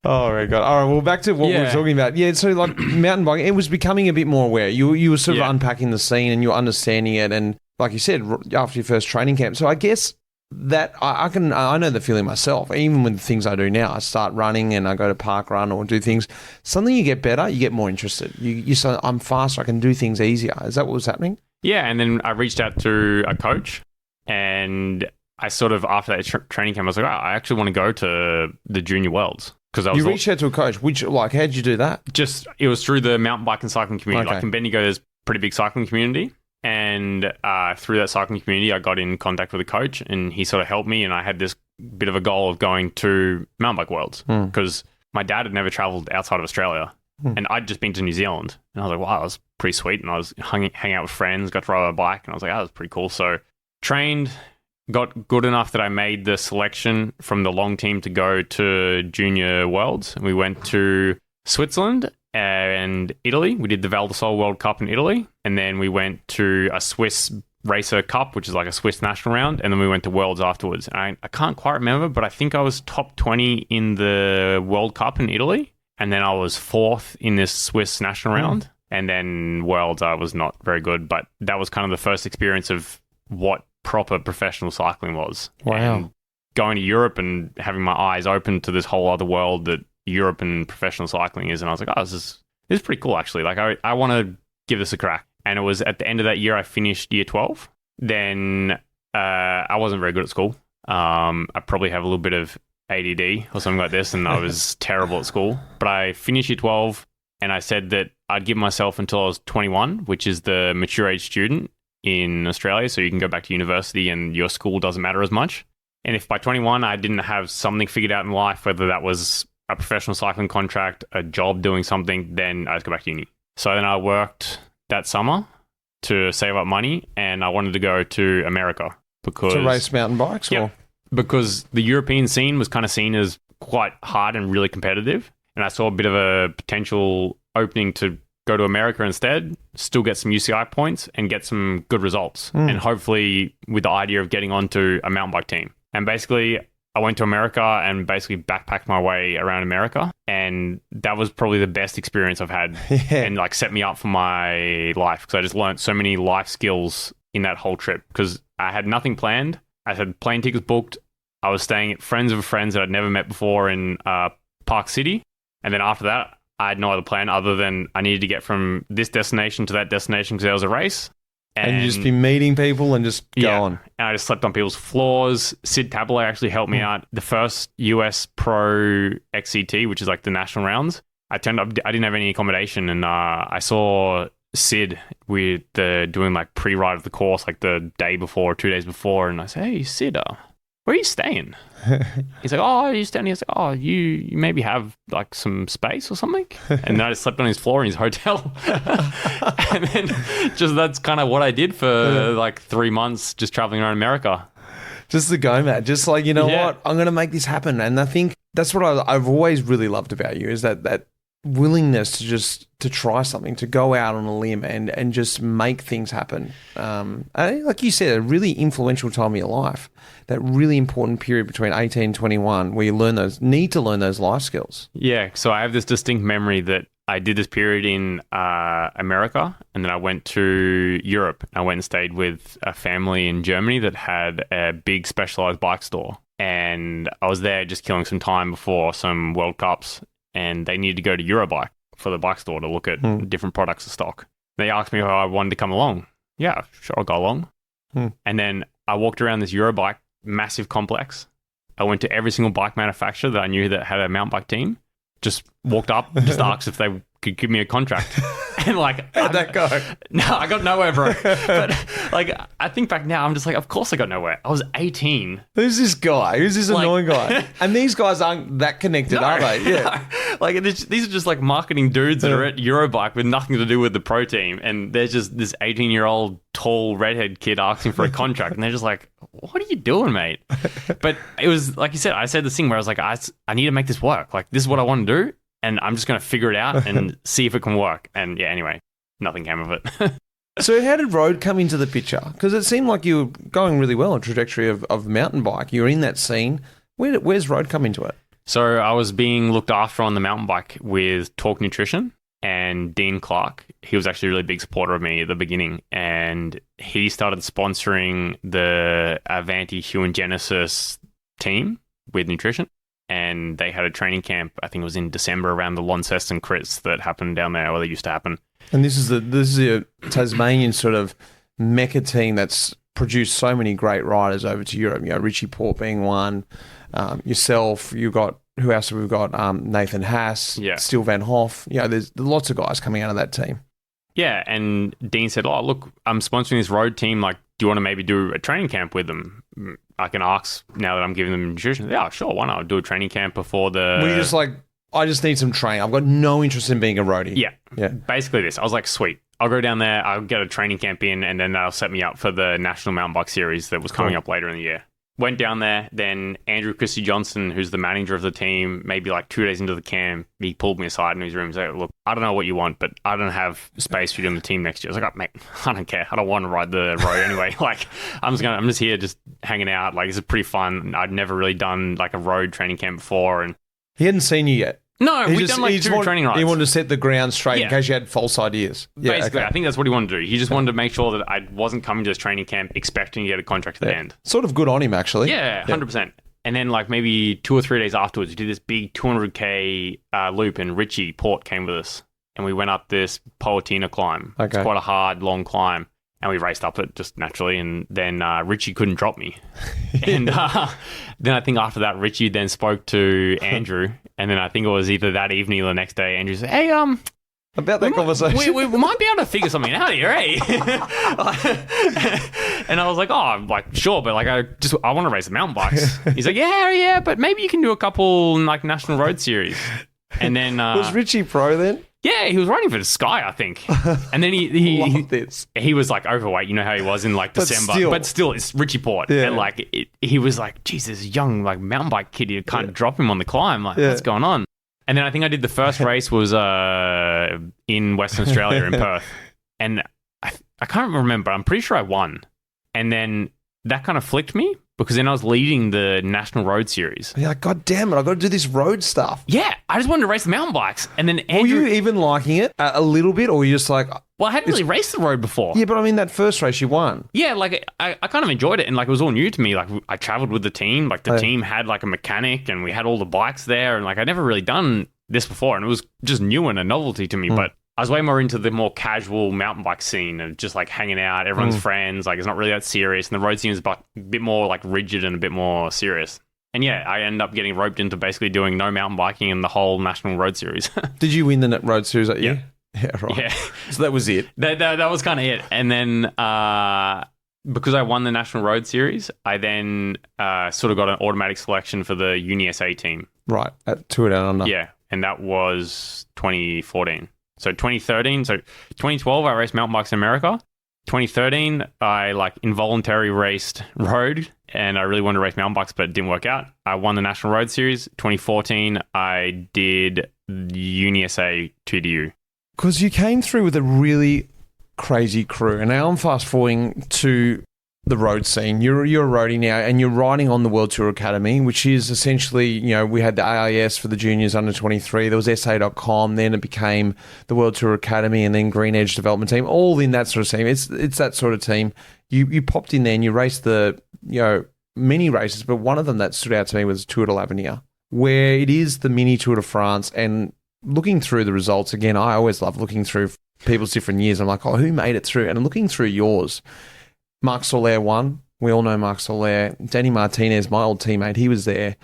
Oh my god! All right, well, back to what we were talking about. Yeah, so like mountain biking, it was becoming a bit more aware. You were sort of unpacking the scene, and you were understanding it, and like you said, after your first training camp. So I guess that I know the feeling myself. Even with the things I do now, I start running and I go to park run or do things. Suddenly you get better, you get more interested. You say, I'm faster, I can do things easier. Is that what was happening? Yeah, and then I reached out to a coach, and I sort of, after that training camp, I was like, I actually want to go to the Junior Worlds. You reached out to a coach. How did you do that? It was through the mountain bike and cycling community. Okay. Like in Bendigo, there's a pretty big cycling community. And through that cycling community, I got in contact with a coach, and he sort of helped me. And I had this bit of a goal of going to mountain bike worlds because my dad had never traveled outside of Australia, and I'd just been to New Zealand. And I was like, wow, that was pretty sweet. And I was hanging out with friends, got to ride a bike, and I was like, that was pretty cool. So trained, got good enough that I made the selection from the long team to go to Junior Worlds. And we went to Switzerland and Italy. We did the Val di Sole World Cup in Italy, and then we went to a Swiss Racer Cup, which is like a Swiss national round, and then we went to Worlds afterwards. I can't quite remember, but I think I was top 20 in the World Cup in Italy, and then I was 4th in this Swiss national round, and then Worlds I was not very good, but that was kind of the first experience of what proper professional cycling was. Wow. And going to Europe and having my eyes open to this whole other world that Europe and professional cycling is, and I was like, oh, this is pretty cool actually. Like I want to give this a crack. And it was at the end of that year I finished year 12. Then I wasn't very good at school. I probably have a little bit of ADD or something like this, and I was terrible at school. But I finished year 12, and I said that I'd give myself until I was 21, which is the mature age student in Australia, so you can go back to university and your school doesn't matter as much. And if by 21 I didn't have something figured out in life, whether that was a professional cycling contract, a job doing something, then I'd go back to uni. So then I worked that summer to save up money, and I wanted to go to America because to race mountain bikes, or because the European scene was kind of seen as quite hard and really competitive, and I saw a bit of a potential opening to go to America instead, still get some UCI points and get some good results, and hopefully with the idea of getting onto a mountain bike team. And basically I went to America and basically backpacked my way around America, and that was probably the best experience I've had and like set me up for my life, because I just learned so many life skills in that whole trip because I had nothing planned. I had plane tickets booked. I was staying at friends of friends that I'd never met before in Park City, and then after that I had no other plan other than I needed to get from this destination to that destination because there was a race. And you just be meeting people and just go on. And I just slept on people's floors. Sid Tabile actually helped me out. The first US Pro XCT, which is like the national rounds, I turned up, I didn't have any accommodation, and I saw Sid with doing like pre-ride of the course like the day before, 2 days before, and I said, hey Sid, where are you staying? He's like, oh, you staying here? I was like, oh, you maybe have like some space or something? And then I just slept on his floor in his hotel. And then just that's kind of what I did for like 3 months, just traveling around America. Just the go, Matt. Just like, you know Yeah. what? I'm going to make this happen. And I think that's what I've always really loved about you is that willingness to try something, to go out on a limb and just make things happen. And like you said, a really influential time of your life, that really important period between 18 and 21 where you need to learn those life skills. Yeah, so I have this distinct memory that I did this period in America, and then I went to Europe. I went and stayed with a family in Germany that had a big specialized bike store. And I was there just killing some time before some World Cups, and they needed to go to Eurobike for the bike store to look at different products of stock. They asked me if I wanted to come along. Yeah, sure, I'll go along. And then I walked around this Eurobike massive complex. I went to every single bike manufacturer that I knew that had a mountain bike team. Just walked up, just asked if they could give me a contract. And like, How'd that go? No, I got nowhere, bro. But like, I think back now, I'm just like, of course I got nowhere. I was 18. Who's this guy? Who's this annoying guy? And these guys aren't that connected, are they? Yeah. No. Like, these are just like marketing dudes that are at Eurobike with nothing to do with the pro team. And there's just this 18-year-old tall redhead kid asking for a contract. And they're just like, what are you doing, mate? But it was, like you said, I said this thing where I was like, I need to make this work. Like, this is what I want to do. And I'm just going to figure it out and see if it can work. And yeah, anyway, nothing came of it. So how did road come into the picture? Because it seemed like you were going really well on trajectory of mountain bike. You were in that scene. Where's road come into it? So I was being looked after on the mountain bike with Talk Nutrition, and Dean Clark. He was actually a really big supporter of me at the beginning, and he started sponsoring the Avanti Hue Genesis team with nutrition. And they had a training camp, I think it was in December, around the Launceston crits that happened down there, or they used to happen. And this is a Tasmanian sort of mecca team that's produced so many great riders over to Europe. You know, Richie Port being one, yourself. You got, who else have we got? Nathan Haas, Steele Van Hoff. You know, there's lots of guys coming out of that team. Yeah, and Dean said, "Oh, look, I'm sponsoring this road team. Like, do you want to maybe do a training camp with them? I can ask now that I'm giving them nutrition." Yeah, sure, why not? I'll do a training camp before the... Were you just like, I just need some training. I've got no interest in being a roadie. Yeah. Basically this. I was like, sweet. I'll go down there, I'll get a training camp in, and then that'll set me up for the National Mountain Bike Series that was coming up later in the year. Went down there, then Andrew Christie Johnson, who's the manager of the team, maybe like 2 days into the camp, he pulled me aside in his room and said, "Look, I don't know what you want, but I don't have space for you on the team next year." I was like, "Oh, mate, I don't care. I don't want to ride the road anyway. Like, I'm just here just hanging out. Like, this is pretty fun. I'd never really done like a road training camp before." And he hadn't seen you yet. No, we'd done like 2 training rides. He wanted to set the ground straight in case you had false ideas. Basically, I think that's what he wanted to do. He just wanted to make sure that I wasn't coming to this training camp expecting to get a contract at the end. Sort of good on him, actually. Yeah, 100%. And then like maybe 2 or 3 days afterwards, we did this big 200k loop, and Richie Port came with us. And we went up this Peloton climb. Okay. It's quite a hard, long climb. And we raced up it just naturally. And then Richie couldn't drop me. And then I think after that, Richie then spoke to Andrew. And then I think it was either that evening or the next day, Andrew said, "Hey, about that conversation. We might be able to figure something out here, eh?" And I was like, "Oh, I'm like, sure, but like, I want to race the mountain bikes." He's like, yeah, but maybe you can do a couple like national road series. And then was Richie pro then? Yeah, he was riding for the Sky, I think. And then he was like overweight. You know how he was in like December. But still, it's Richie Port. Yeah. And like he was like, "Geez, this young like mountain bike kid, you can't drop him on the climb. Like, what's going on?" And then I think I did the first race was in Western Australia in Perth. And I can't remember. I'm pretty sure I won. And then that kind of flicked me, because then I was leading the National Road Series. You're like, God damn it, I've got to do this road stuff. Yeah, I just wanted to race the mountain bikes. And then Andrew... Were you even liking it a little bit, or were you just like... Well, I hadn't really raced the road before. Yeah, but I mean, that first race you won. Yeah, like, I kind of enjoyed it, and like, it was all new to me. Like, I traveled with the team. Like, the team had like a mechanic, and we had all the bikes there, and like, I'd never really done this before, and it was just new and a novelty to me, but... I was way more into the more casual mountain bike scene and just like hanging out, everyone's friends, like it's not really that serious. And the road scene is a bit more like rigid and a bit more serious. And yeah, I ended up getting roped into basically doing no mountain biking in the whole National Road Series. Did you win the Road Series that year? Yeah, right. Yeah. So that was it. That was kind of it. And then because I won the National Road Series, I then sort of got an automatic selection for the Uni SA team. Right, at Tour Down Under. Yeah, and that was 2014. So 2013, so 2012, I raced mountain bikes in America. 2013, I involuntary raced road, and I really wanted to race mountain bikes, but it didn't work out. I won the National Road Series. 2014, I did UniSA TDU. Because you came through with a really crazy crew, and now I'm fast forwarding to the road scene. You're a roadie now, and you're riding on the World Tour Academy, which is essentially, we had the AIS for the juniors under 23. There was SA.com, then it became the World Tour Academy, and then Green Edge Development Team, all in that sort of team. It's that sort of team. You popped in there and you raced the, many races, but one of them that stood out to me was Tour de l'Avenir, where it is the mini Tour de France. And looking through the results, again, I always love looking through people's different years. I'm like, oh, who made it through? And I'm looking through yours. Marc Soler won. We all know Marc Soler. Danny Martinez, my old teammate, he was there.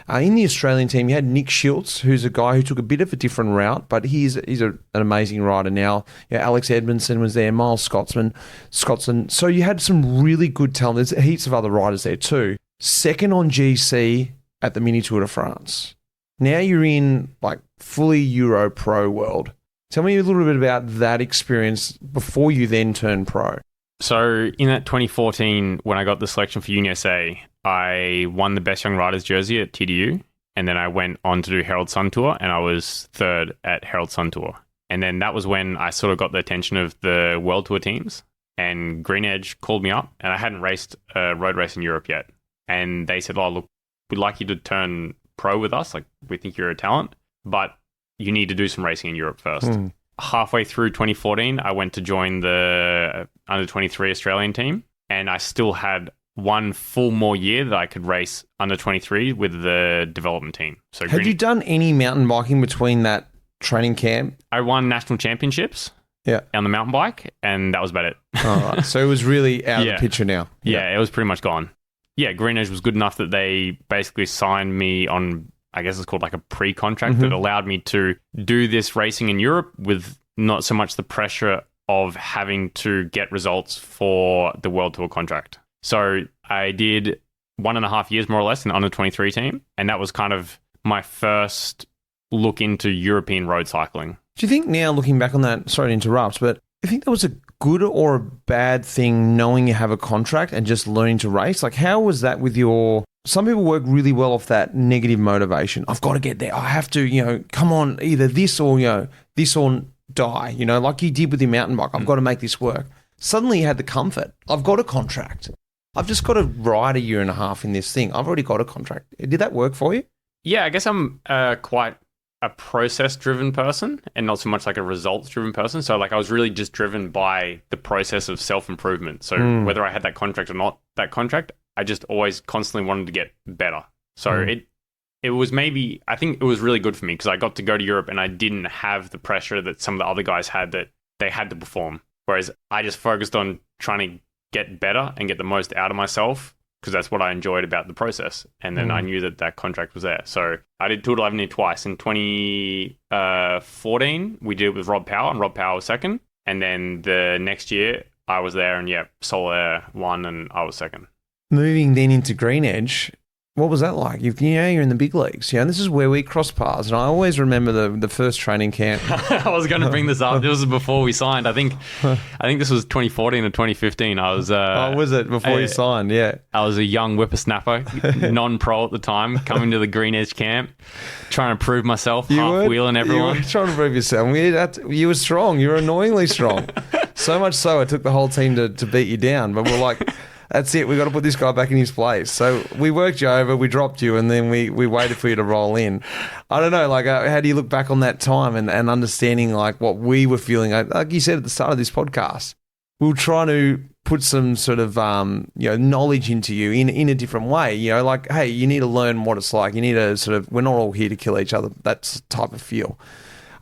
In the Australian team, you had Nick Schultz, who's a guy who took a bit of a different route, but he's an amazing rider now. Alex Edmondson was there, Miles Scotsman. So you had some really good talent. There's heaps of other riders there too. Second on GC at the Mini Tour de France. Now you're in fully Euro Pro world. Tell me a little bit about that experience before you then turned pro. So in that 2014, when I got the selection for UniSA, I won the Best Young Riders jersey at TDU, and then I went on to do Herald Sun Tour, and I was third at Herald Sun Tour. And then that was when I sort of got the attention of the World Tour teams, and Green Edge called me up, and I hadn't raced a road race in Europe yet. And they said, oh, look, we'd like you to turn pro with us. We think you're a talent, but you need to do some racing in Europe first. Halfway through 2014, I went to join the under-23 Australian team, and I still had one full more year that I could race under-23 with the development team. So, had you done any mountain biking between that training camp? I won national championships on the mountain bike, and that was about it. All right. So it was really out of the picture now. Yeah, it was pretty much gone. Yeah, Green Edge was good enough that they basically signed me on, I guess it's called a pre-contract that allowed me to do this racing in Europe with not so much the pressure of having to get results for the World Tour contract. So I did 1.5 years more or less in the under-23 team, and that was kind of my first look into European road cycling. Do you think now, looking back on that, sorry to interrupt, but you think that was a good or a bad thing knowing you have a contract and just learning to race? How was that with your... Some people work really well off that negative motivation. I've got to get there. I have to, come on, either this or, this or die, like you did with your mountain bike. I've got to make this work. Suddenly you had the comfort. I've got a contract. I've just got to ride 1.5 years in this thing. I've already got a contract. Did that work for you? Yeah, I guess I'm quite a process-driven person and not so much a results-driven person. So I was really just driven by the process of self-improvement. So whether I had that contract or not that contract, I just always constantly wanted to get better. So it was I think it was really good for me because I got to go to Europe and I didn't have the pressure that some of the other guys had that they had to perform. Whereas I just focused on trying to get better and get the most out of myself because that's what I enjoyed about the process. And then I knew that contract was there. So I did Tour de l'Avenir twice. In 2014, we did it with Rob Power, and Rob Power was second. And then the next year, I was there, and Soler won, and I was second. Moving then into Green Edge, what was that like? You're in the big leagues, and this is where we cross paths. And I always remember the first training camp. I was going to bring this up. This was before we signed. I think this was 2014 or 2015. I was. Was it before you signed? Yeah. I was a young whippersnapper, non-pro at the time, coming to the Green Edge camp, trying to prove myself, half-wheeling everyone. You were trying to prove yourself. You were strong. You were annoyingly strong. So much so, it took the whole team to beat you down. But we're like, that's it. We've got to put this guy back in his place. So we worked you over, we dropped you, and then we waited for you to roll in. I don't know, how do you look back on that time and understanding what we were feeling? Like you said at the start of this podcast, we were trying to put some sort of knowledge into you in a different way. Hey, you need to learn what it's like. You need to we're not all here to kill each other. That's the type of feel.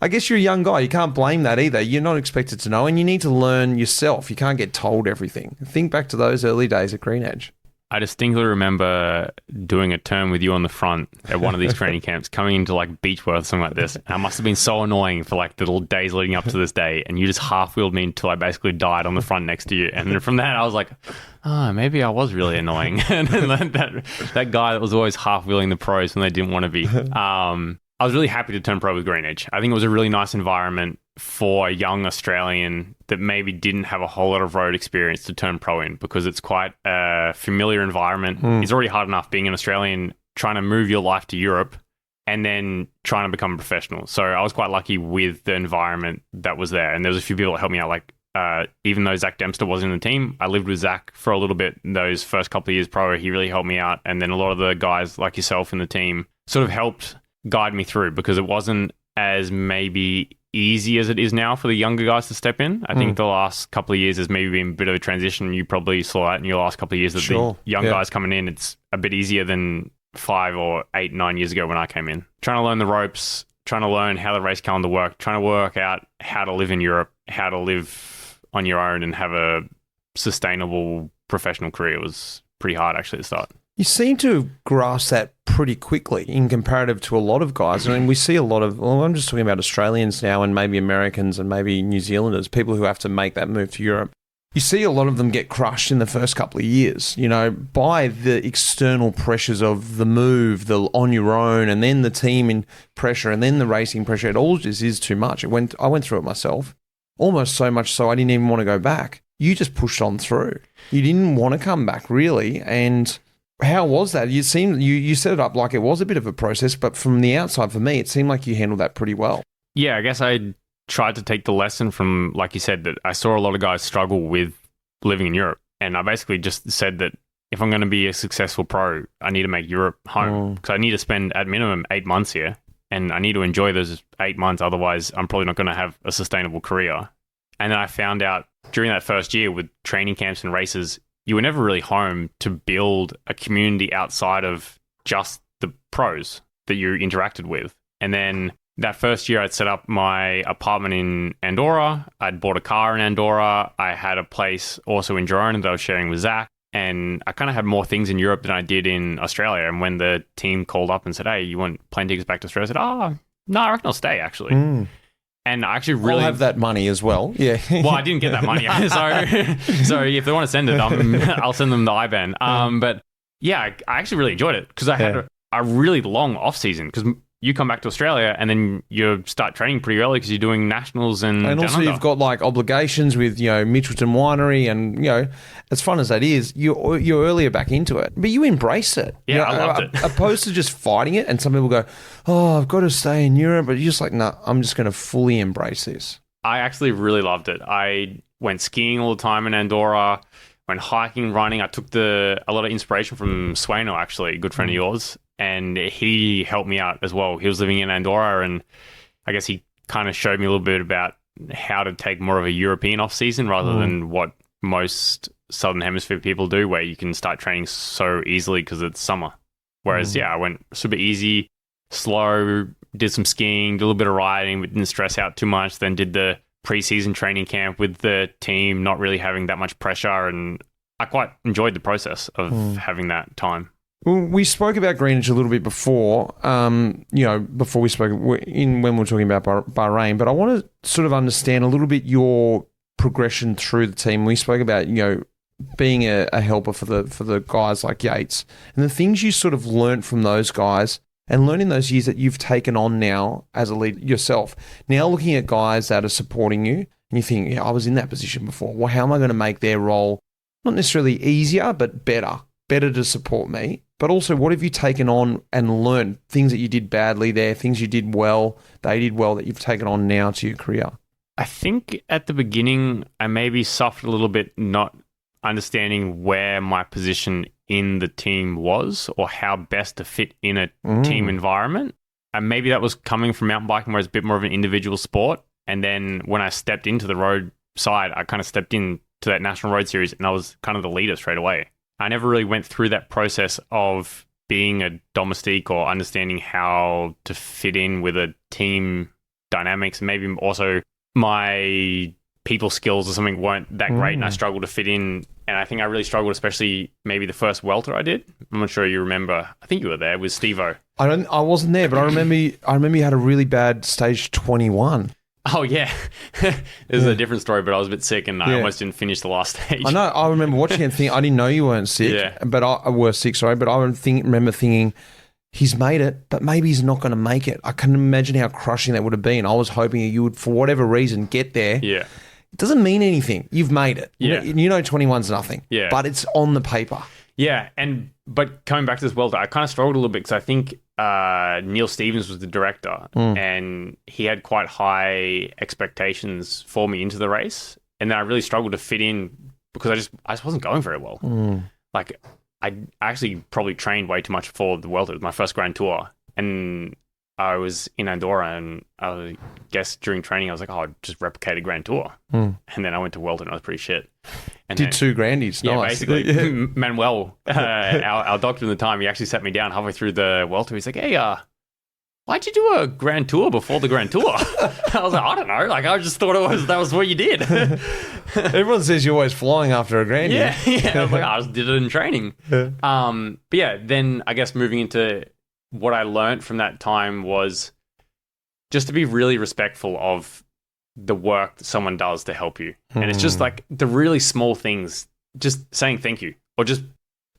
I guess you're a young guy. You can't blame that either. You're not expected to know, and you need to learn yourself. You can't get told everything. Think back to those early days at Green Edge. I distinctly remember doing a turn with you on the front at one of these training camps, coming into Beechworth, something like this. And I must have been so annoying for the little days leading up to this day. And you just half-wheeled me until I basically died on the front next to you. And then from that, I was like, maybe I was really annoying. And then that guy that was always half-wheeling the pros when they didn't want to be. I was really happy to turn pro with Green Edge. I think it was a really nice environment. for a young Australian that maybe didn't have a whole lot of road experience to turn pro in, because it's quite a familiar environment. It's already hard enough being an Australian, trying to move your life to Europe and then trying to become a professional. So I was quite lucky with the environment that was there. And there was a few people that helped me out. Like, even though Zach Dempster wasn't in the team, I lived with Zach for a little bit those first couple of years pro. He really helped me out. And then a lot of the guys like yourself in the team sort of helped guide me through, because it wasn't as maybe easy as it is now for the younger guys to step in. I think the last couple of years has maybe been a bit of a transition. You probably saw that in your last couple of years, that the young guys coming in, it's a bit easier than 5 or 8, 9 years ago when I came in. Trying to learn the ropes, trying to learn how the race calendar worked, trying to work out how to live in Europe, how to live on your own and have a sustainable professional career was pretty hard actually to start. You seem to grasp that pretty quickly in comparative to a lot of guys. I mean, we see a lot of, well, I'm just talking about Australians now and maybe Americans and maybe New Zealanders, people who have to make that move to Europe. You see a lot of them get crushed in the first couple of years, you know, by the external pressures of the move, the on your own, and then the team in pressure, and then the racing pressure. It all just is too much. I went through it myself, almost so much so I didn't even want to go back. You just pushed on through. You didn't want to come back, really, and how was that? You set it up like it was a bit of a process, but from the outside, for me, it seemed like you handled that pretty well. Yeah, I guess I tried to take the lesson from, like you said, that I saw a lot of guys struggle with living in Europe. And I basically just said that if I'm going to be a successful pro, I need to make Europe home, because I need to spend at minimum 8 months here, and I need to enjoy those 8 months. Otherwise, I'm probably not going to have a sustainable career. And then I found out during that first year with training camps and races, you were never really home to build a community outside of just the pros that you interacted with. And then that first year, I'd set up my apartment in Andorra. I'd bought a car in Andorra. I had a place also in Girona that I was sharing with Zach. And I kind of had more things in Europe than I did in Australia. And when the team called up and said, hey, you want plane tickets back to Australia? I said, oh, no, I reckon I'll stay, actually. And I actually really... I'll have that money as well. Yeah. Well, I didn't get that money. so if they want to send it, I'll send them the IBAN. But yeah, I actually really enjoyed it, because I had a really long off season, because you come back to Australia and then you start training pretty early because you're doing nationals and also you've got like obligations with, you know, Mitchelton Winery, and, you know, as fun as that is, you're earlier back into it, but you embrace it. Yeah, you know, I loved it. Opposed to just fighting it. And some people go, oh, I've got to stay in Europe, but you're just like, no, I'm just going to fully embrace this. I actually really loved it. I went skiing all the time in Andorra, went hiking, running. I took a lot of inspiration from Swano, actually, a good friend of yours. And he helped me out as well. He was living in Andorra, and I guess he kind of showed me a little bit about how to take more of a European off-season rather than what most Southern Hemisphere people do, where you can start training so easily because it's summer. Whereas, I went super easy, slow, did some skiing, did a little bit of riding, but didn't stress out too much. Then did the pre-season training camp with the team, not really having that much pressure. And I quite enjoyed the process of having that time. Well, we spoke about Greenwich a little bit before, before we spoke when we were talking about Bahrain, but I want to sort of understand a little bit your progression through the team. We spoke about, you know, being a helper for the guys like Yates, and the things you sort of learnt from those guys and learning those years that you've taken on now as a lead yourself. Now looking at guys that are supporting you, and you think, yeah, I was in that position before. Well, how am I going to make their role not necessarily easier, but better to support me? But also, what have you taken on and learned? Things that you did badly there, things you did well, they did well, that you've taken on now to your career? I think at the beginning, I maybe suffered a little bit not understanding where my position in the team was or how best to fit in a team environment. And maybe that was coming from mountain biking, where it's a bit more of an individual sport. And then when I stepped into the road side, I kind of stepped into that National Road Series and I was kind of the leader straight away. I never really went through that process of being a domestique or understanding how to fit in with a team dynamics. Maybe also my people skills or something weren't that great, and I struggled to fit in. And I think I really struggled, especially maybe the first welter I did. I'm not sure you remember. I think you were there with Steve-O. I wasn't there, but I remember you had a really bad stage 21. Oh, yeah. This is a different story, but I was a bit sick and I almost didn't finish the last stage. I know. I remember watching it and thinking, I didn't know you weren't sick, but I was sick, sorry. But I remember thinking, he's made it, but maybe he's not going to make it. I can imagine how crushing that would have been. I was hoping you would, for whatever reason, get there. Yeah. It doesn't mean anything. You've made it. Yeah. You know 21's nothing. Yeah. But it's on the paper. Yeah, but coming back to this welter, I kind of struggled a little bit because I think Neil Stevens was the director and he had quite high expectations for me into the race. And then I really struggled to fit in because I just wasn't going very well. Like, I actually probably trained way too much for the welter. It was my first Grand Tour. And I was in Andorra and I guess during training I was like, oh, I'll just replicate a Grand Tour. And then I went to welter and I was pretty shit. And did 2 grandies. Yeah, nice. basically. Manuel, our doctor at the time, he actually sat me down halfway through the welter. He's like, hey, why'd you do a Grand Tour before the Grand Tour? I was like, I don't know. Like, I just thought that was what you did. Everyone says you're always flying after a Grandy. Yeah. I was like, I just did it in training. But yeah, then I guess moving into what I learned from that time was just to be really respectful of the work that someone does to help you. And it's just like the really small things, just saying thank you. Or just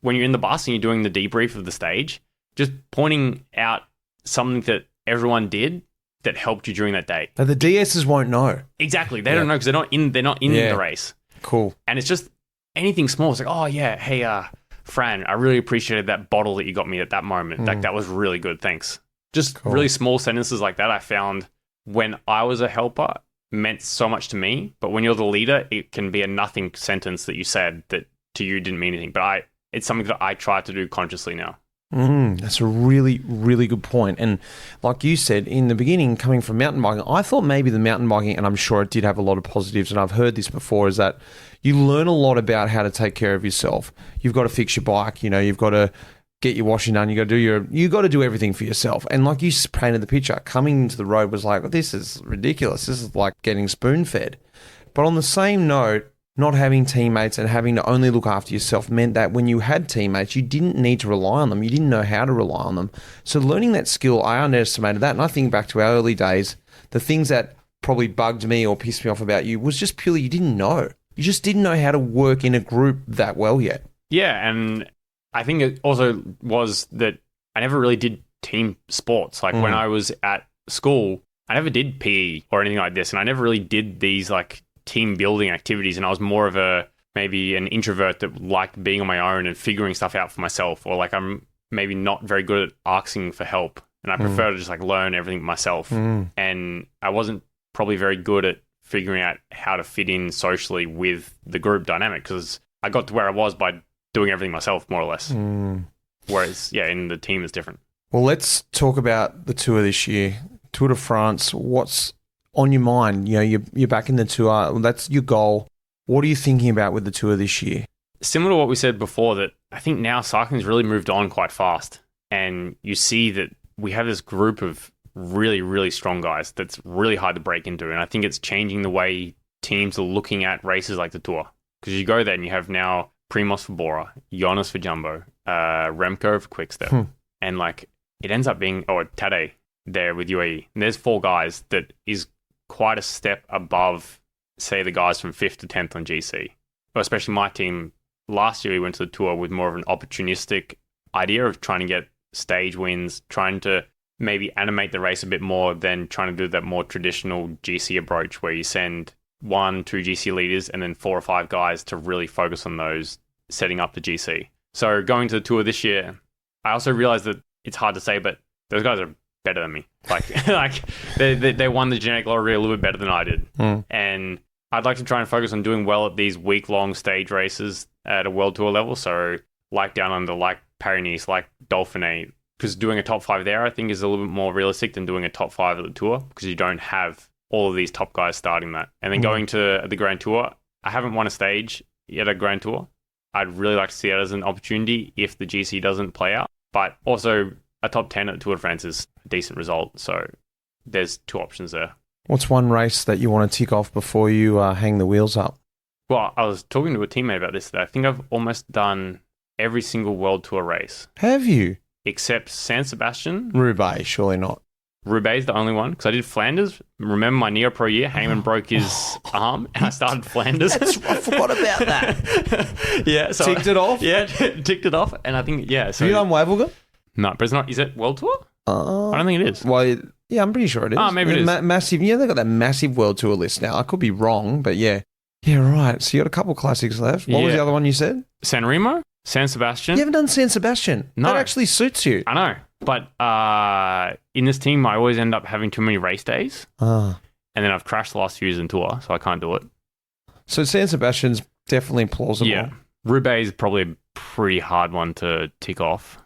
when you're in the bus and you're doing the debrief of the stage, just pointing out something that everyone did that helped you during that day. Now, the DSs won't know. Exactly. They don't know because they're not in the race. Cool. And it's just anything small. It's like, oh yeah, hey, Fran, I really appreciated that bottle that you got me at that moment. Like, that was really good. Thanks. Just really small sentences like that I found when I was a helper meant so much to me. But when you're the leader, it can be a nothing sentence that you said that to you didn't mean anything. But it's something that I try to do consciously now. That's a really, really good point. And like you said, in the beginning, coming from mountain biking, I thought maybe the mountain biking, and I'm sure it did have a lot of positives, and I've heard this before, is that you learn a lot about how to take care of yourself. You've got to fix your bike, you've got to get your washing done, you got to do everything for yourself. And like you painted the picture, coming into the road was like, this is ridiculous. This is like getting spoon-fed. But on the same note, not having teammates and having to only look after yourself meant that when you had teammates, you didn't need to rely on them. You didn't know how to rely on them. So learning that skill, I underestimated that. And I think back to our early days, the things that probably bugged me or pissed me off about you was just purely you didn't know. You just didn't know how to work in a group that well yet. Yeah, and I think it also was that I never really did team sports. Like when I was at school, I never did PE or anything like this. And I never really did these like team building activities, and I was more of maybe an introvert that liked being on my own and figuring stuff out for myself, or like I'm maybe not very good at asking for help, and I prefer to just like learn everything myself. And I wasn't probably very good at figuring out how to fit in socially with the group dynamic because I got to where I was by doing everything myself, more or less. Whereas, yeah, in the team it's different. Well, let's talk about the tour this year. Tour de France, what's on your mind? You're back in the tour. That's your goal. What are you thinking about with the tour this year? Similar to what we said before, that I think now cycling's really moved on quite fast. And you see that we have this group of really, really strong guys that's really hard to break into. And I think it's changing the way teams are looking at races like the Tour. Because you go there and you have now Primoz for Bora, Jonas for Jumbo, Remco for Quickstep. And like it ends up being, Tadej there with UAE. And there's 4 guys that is quite a step above, say, the guys from 5th to 10th on GC. Or especially my team, last year we went to the Tour with more of an opportunistic idea of trying to get stage wins, trying to maybe animate the race a bit more than trying to do that more traditional GC approach where you send 1, 2 GC leaders and then 4 or 5 guys to really focus on those, setting up the GC. So going to the Tour this year, I also realized that it's hard to say, but those guys are better than me. Like they won the genetic lottery a little bit better than I did. And I'd like to try and focus on doing well at these week-long stage races at a World Tour level. So like Down Under, like Paris-Nice, like Dauphiné, because doing a top 5 there I think is a little bit more realistic than doing a top 5 at the Tour because you don't have all of these top guys starting that. And then going to the Grand Tour, I haven't won a stage yet at Grand Tour. I'd really like to see it as an opportunity if the GC doesn't play out. But also a top 10 at the Tour de France is a decent result. So there's 2 options there. What's one race that you want to tick off before you hang the wheels up? Well, I was talking to a teammate about this today. I think I've almost done every single World Tour race. Have you? Except San Sebastian. Roubaix, surely not. Roubaix is the only one, because I did Flanders. Remember my Neo Pro year? Hangman broke his arm, and I started Flanders. I forgot about that. Yeah. So ticked it off? Yeah, ticked it off. And I think, yeah. So have you done Wavelgem? No, but it's not. Is it World Tour? I don't think it is. Well, yeah, I'm pretty sure it is. Oh, maybe it is. Massive. Yeah, they've got that massive World Tour list now. I could be wrong, but yeah. Yeah, right. So you got a couple classics left. What was the other one you said? San Remo? San Sebastian? You haven't done San Sebastian. No. That actually suits you. I know. But in this team, I always end up having too many race days. And then I've crashed the last few years in Tour, so I can't do it. So San Sebastian's definitely plausible. Yeah. Roubaix is probably a pretty hard one to tick off.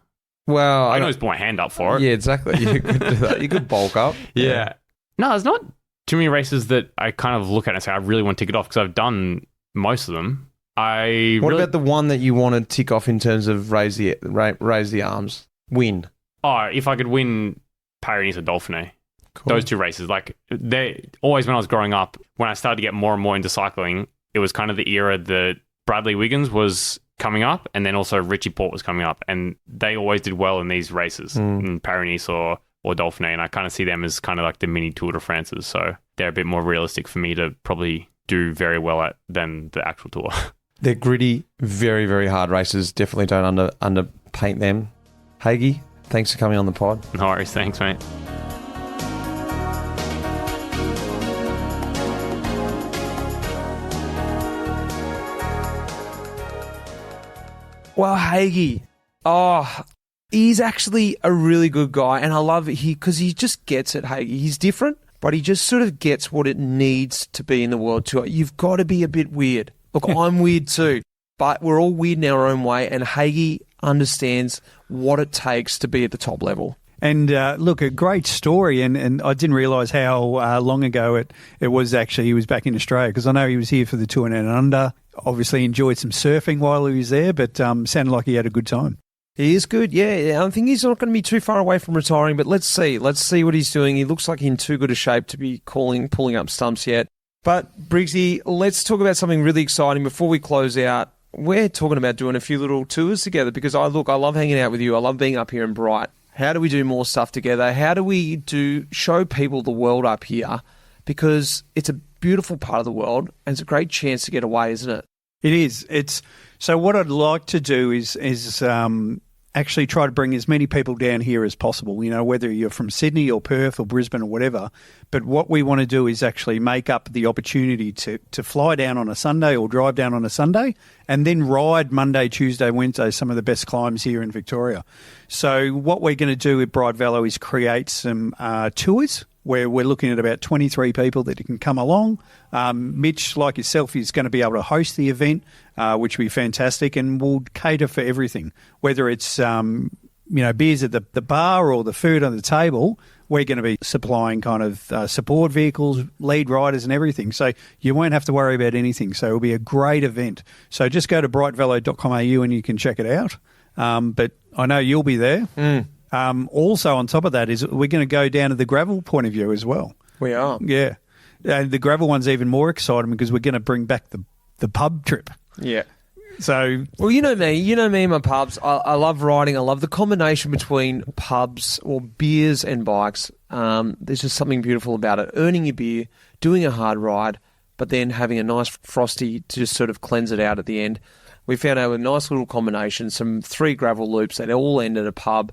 Well, I can always put my hand up for it. Yeah, exactly. You could do that. You could bulk up. Yeah. No, there's not too many races that I kind of look at and say, I really want to tick it off because I've done most of them. What about the one that you want to tick off in terms of raise the arms? Win. Oh, if I could win Paris or Dauphiné. Cool. Those two races. Like, they always, when I was growing up, when I started to get more and more into cycling, it was kind of the era that Bradley Wiggins was coming up, and then also Richie Porte was coming up, and they always did well in these races, in Paris or Dauphiné, and I kind of see them as kind of like the mini Tour de France's, so they're a bit more realistic for me to probably do very well at than the actual Tour. They're gritty, very, very hard races. Definitely don't underpaint them. Haig, thanks for coming on the pod. No worries. Thanks, mate. Well, Haig, he's actually a really good guy, and I love it because he just gets it, Haig. He's different, but he just sort of gets what it needs to be in the World Tour. You've got to be a bit weird. Look, I'm weird too, but we're all weird in our own way, and Haig understands what it takes to be at the top level. And look, a great story, and I didn't realise how long ago it was actually he was back in Australia, because I know he was here for the Tour Down Under. Obviously enjoyed some surfing while he was there, but sounded like he had a good time. He is good, yeah. I think he's not going to be too far away from retiring, but let's see what he's doing. He looks like he's in too good a shape to be pulling up stumps yet. But, Briggsy, let's talk about something really exciting before we close out. We're talking about doing a few little tours together because I love hanging out with you. I love being up here in Bright. How do we do more stuff together? How do we show people the world up here? Because it's a beautiful part of the world and it's a great chance to get away, isn't it? It is. So what I'd like to do is actually try to bring as many people down here as possible, you know, whether you're from Sydney or Perth or Brisbane or whatever. But what we want to do is actually make up the opportunity to fly down on a Sunday or drive down on a Sunday and then ride Monday, Tuesday, Wednesday, some of the best climbs here in Victoria. So what we're going to do with Bright Velo is create some tours where we're looking at about 23 people that can come along. Mitch, like yourself, is going to be able to host the event, which will be fantastic, and we'll cater for everything, whether it's beers at the bar or the food on the table. We're going to be supplying kind of support vehicles, lead riders and everything. So you won't have to worry about anything. So it'll be a great event. So just go to brightvelo.com.au and you can check it out. But I know you'll be there. Also, on top of that, is we're going to go down to the gravel point of view as well. We are. Yeah. And the gravel one's even more exciting because we're going to bring back the pub trip. Yeah. So, well, you know me and my pubs. I love riding. I love the combination between pubs or beers and bikes. There's just something beautiful about it. Earning your beer, doing a hard ride, but then having a nice frosty to just sort of cleanse it out at the end. We found out a nice little combination, 3 gravel loops that all end at a pub.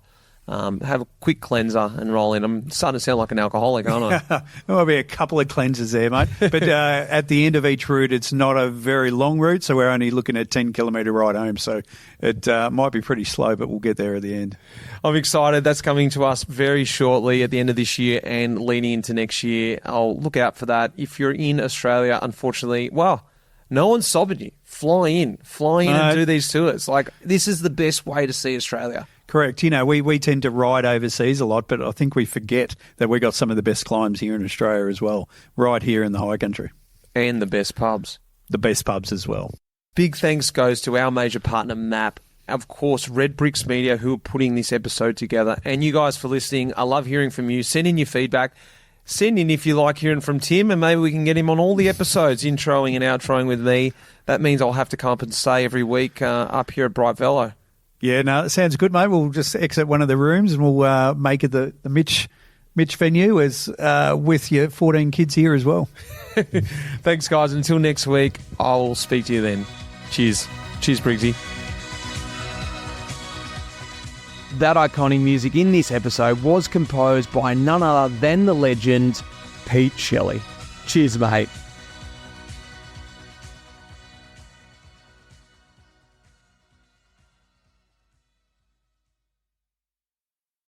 Have a quick cleanser and roll in. I'm starting to sound like an alcoholic, aren't I? There'll be a couple of cleansers there, mate. But at the end of each route, it's not a very long route, so we're only looking at 10-kilometre ride home. So it might be pretty slow, but we'll get there at the end. I'm excited. That's coming to us very shortly at the end of this year and leading into next year. I'll look out for that. If you're in Australia, unfortunately, well, no one's sobbing you. Fly in and do these tours. Like, this is the best way to see Australia. Correct. You know, we tend to ride overseas a lot, but I think we forget that we got some of the best climbs here in Australia as well, right here in the high country. And the best pubs. The best pubs as well. Big thanks goes to our major partner, MAP. Of course, Red Bricks Media, who are putting this episode together. And you guys for listening. I love hearing from you. Send in your feedback. Send in if you like hearing from Tim, and maybe we can get him on all the episodes, introing and outroing with me. That means I'll have to come up and stay every week up here at Bright Velo. Yeah, no, it sounds good, mate. We'll just exit one of the rooms and we'll make it the Mitch venue as with your 14 kids here as well. Thanks, guys. Until next week, I'll speak to you then. Cheers. Cheers, Briggsy. That iconic music in this episode was composed by none other than the legend Pete Shelley. Cheers, mate.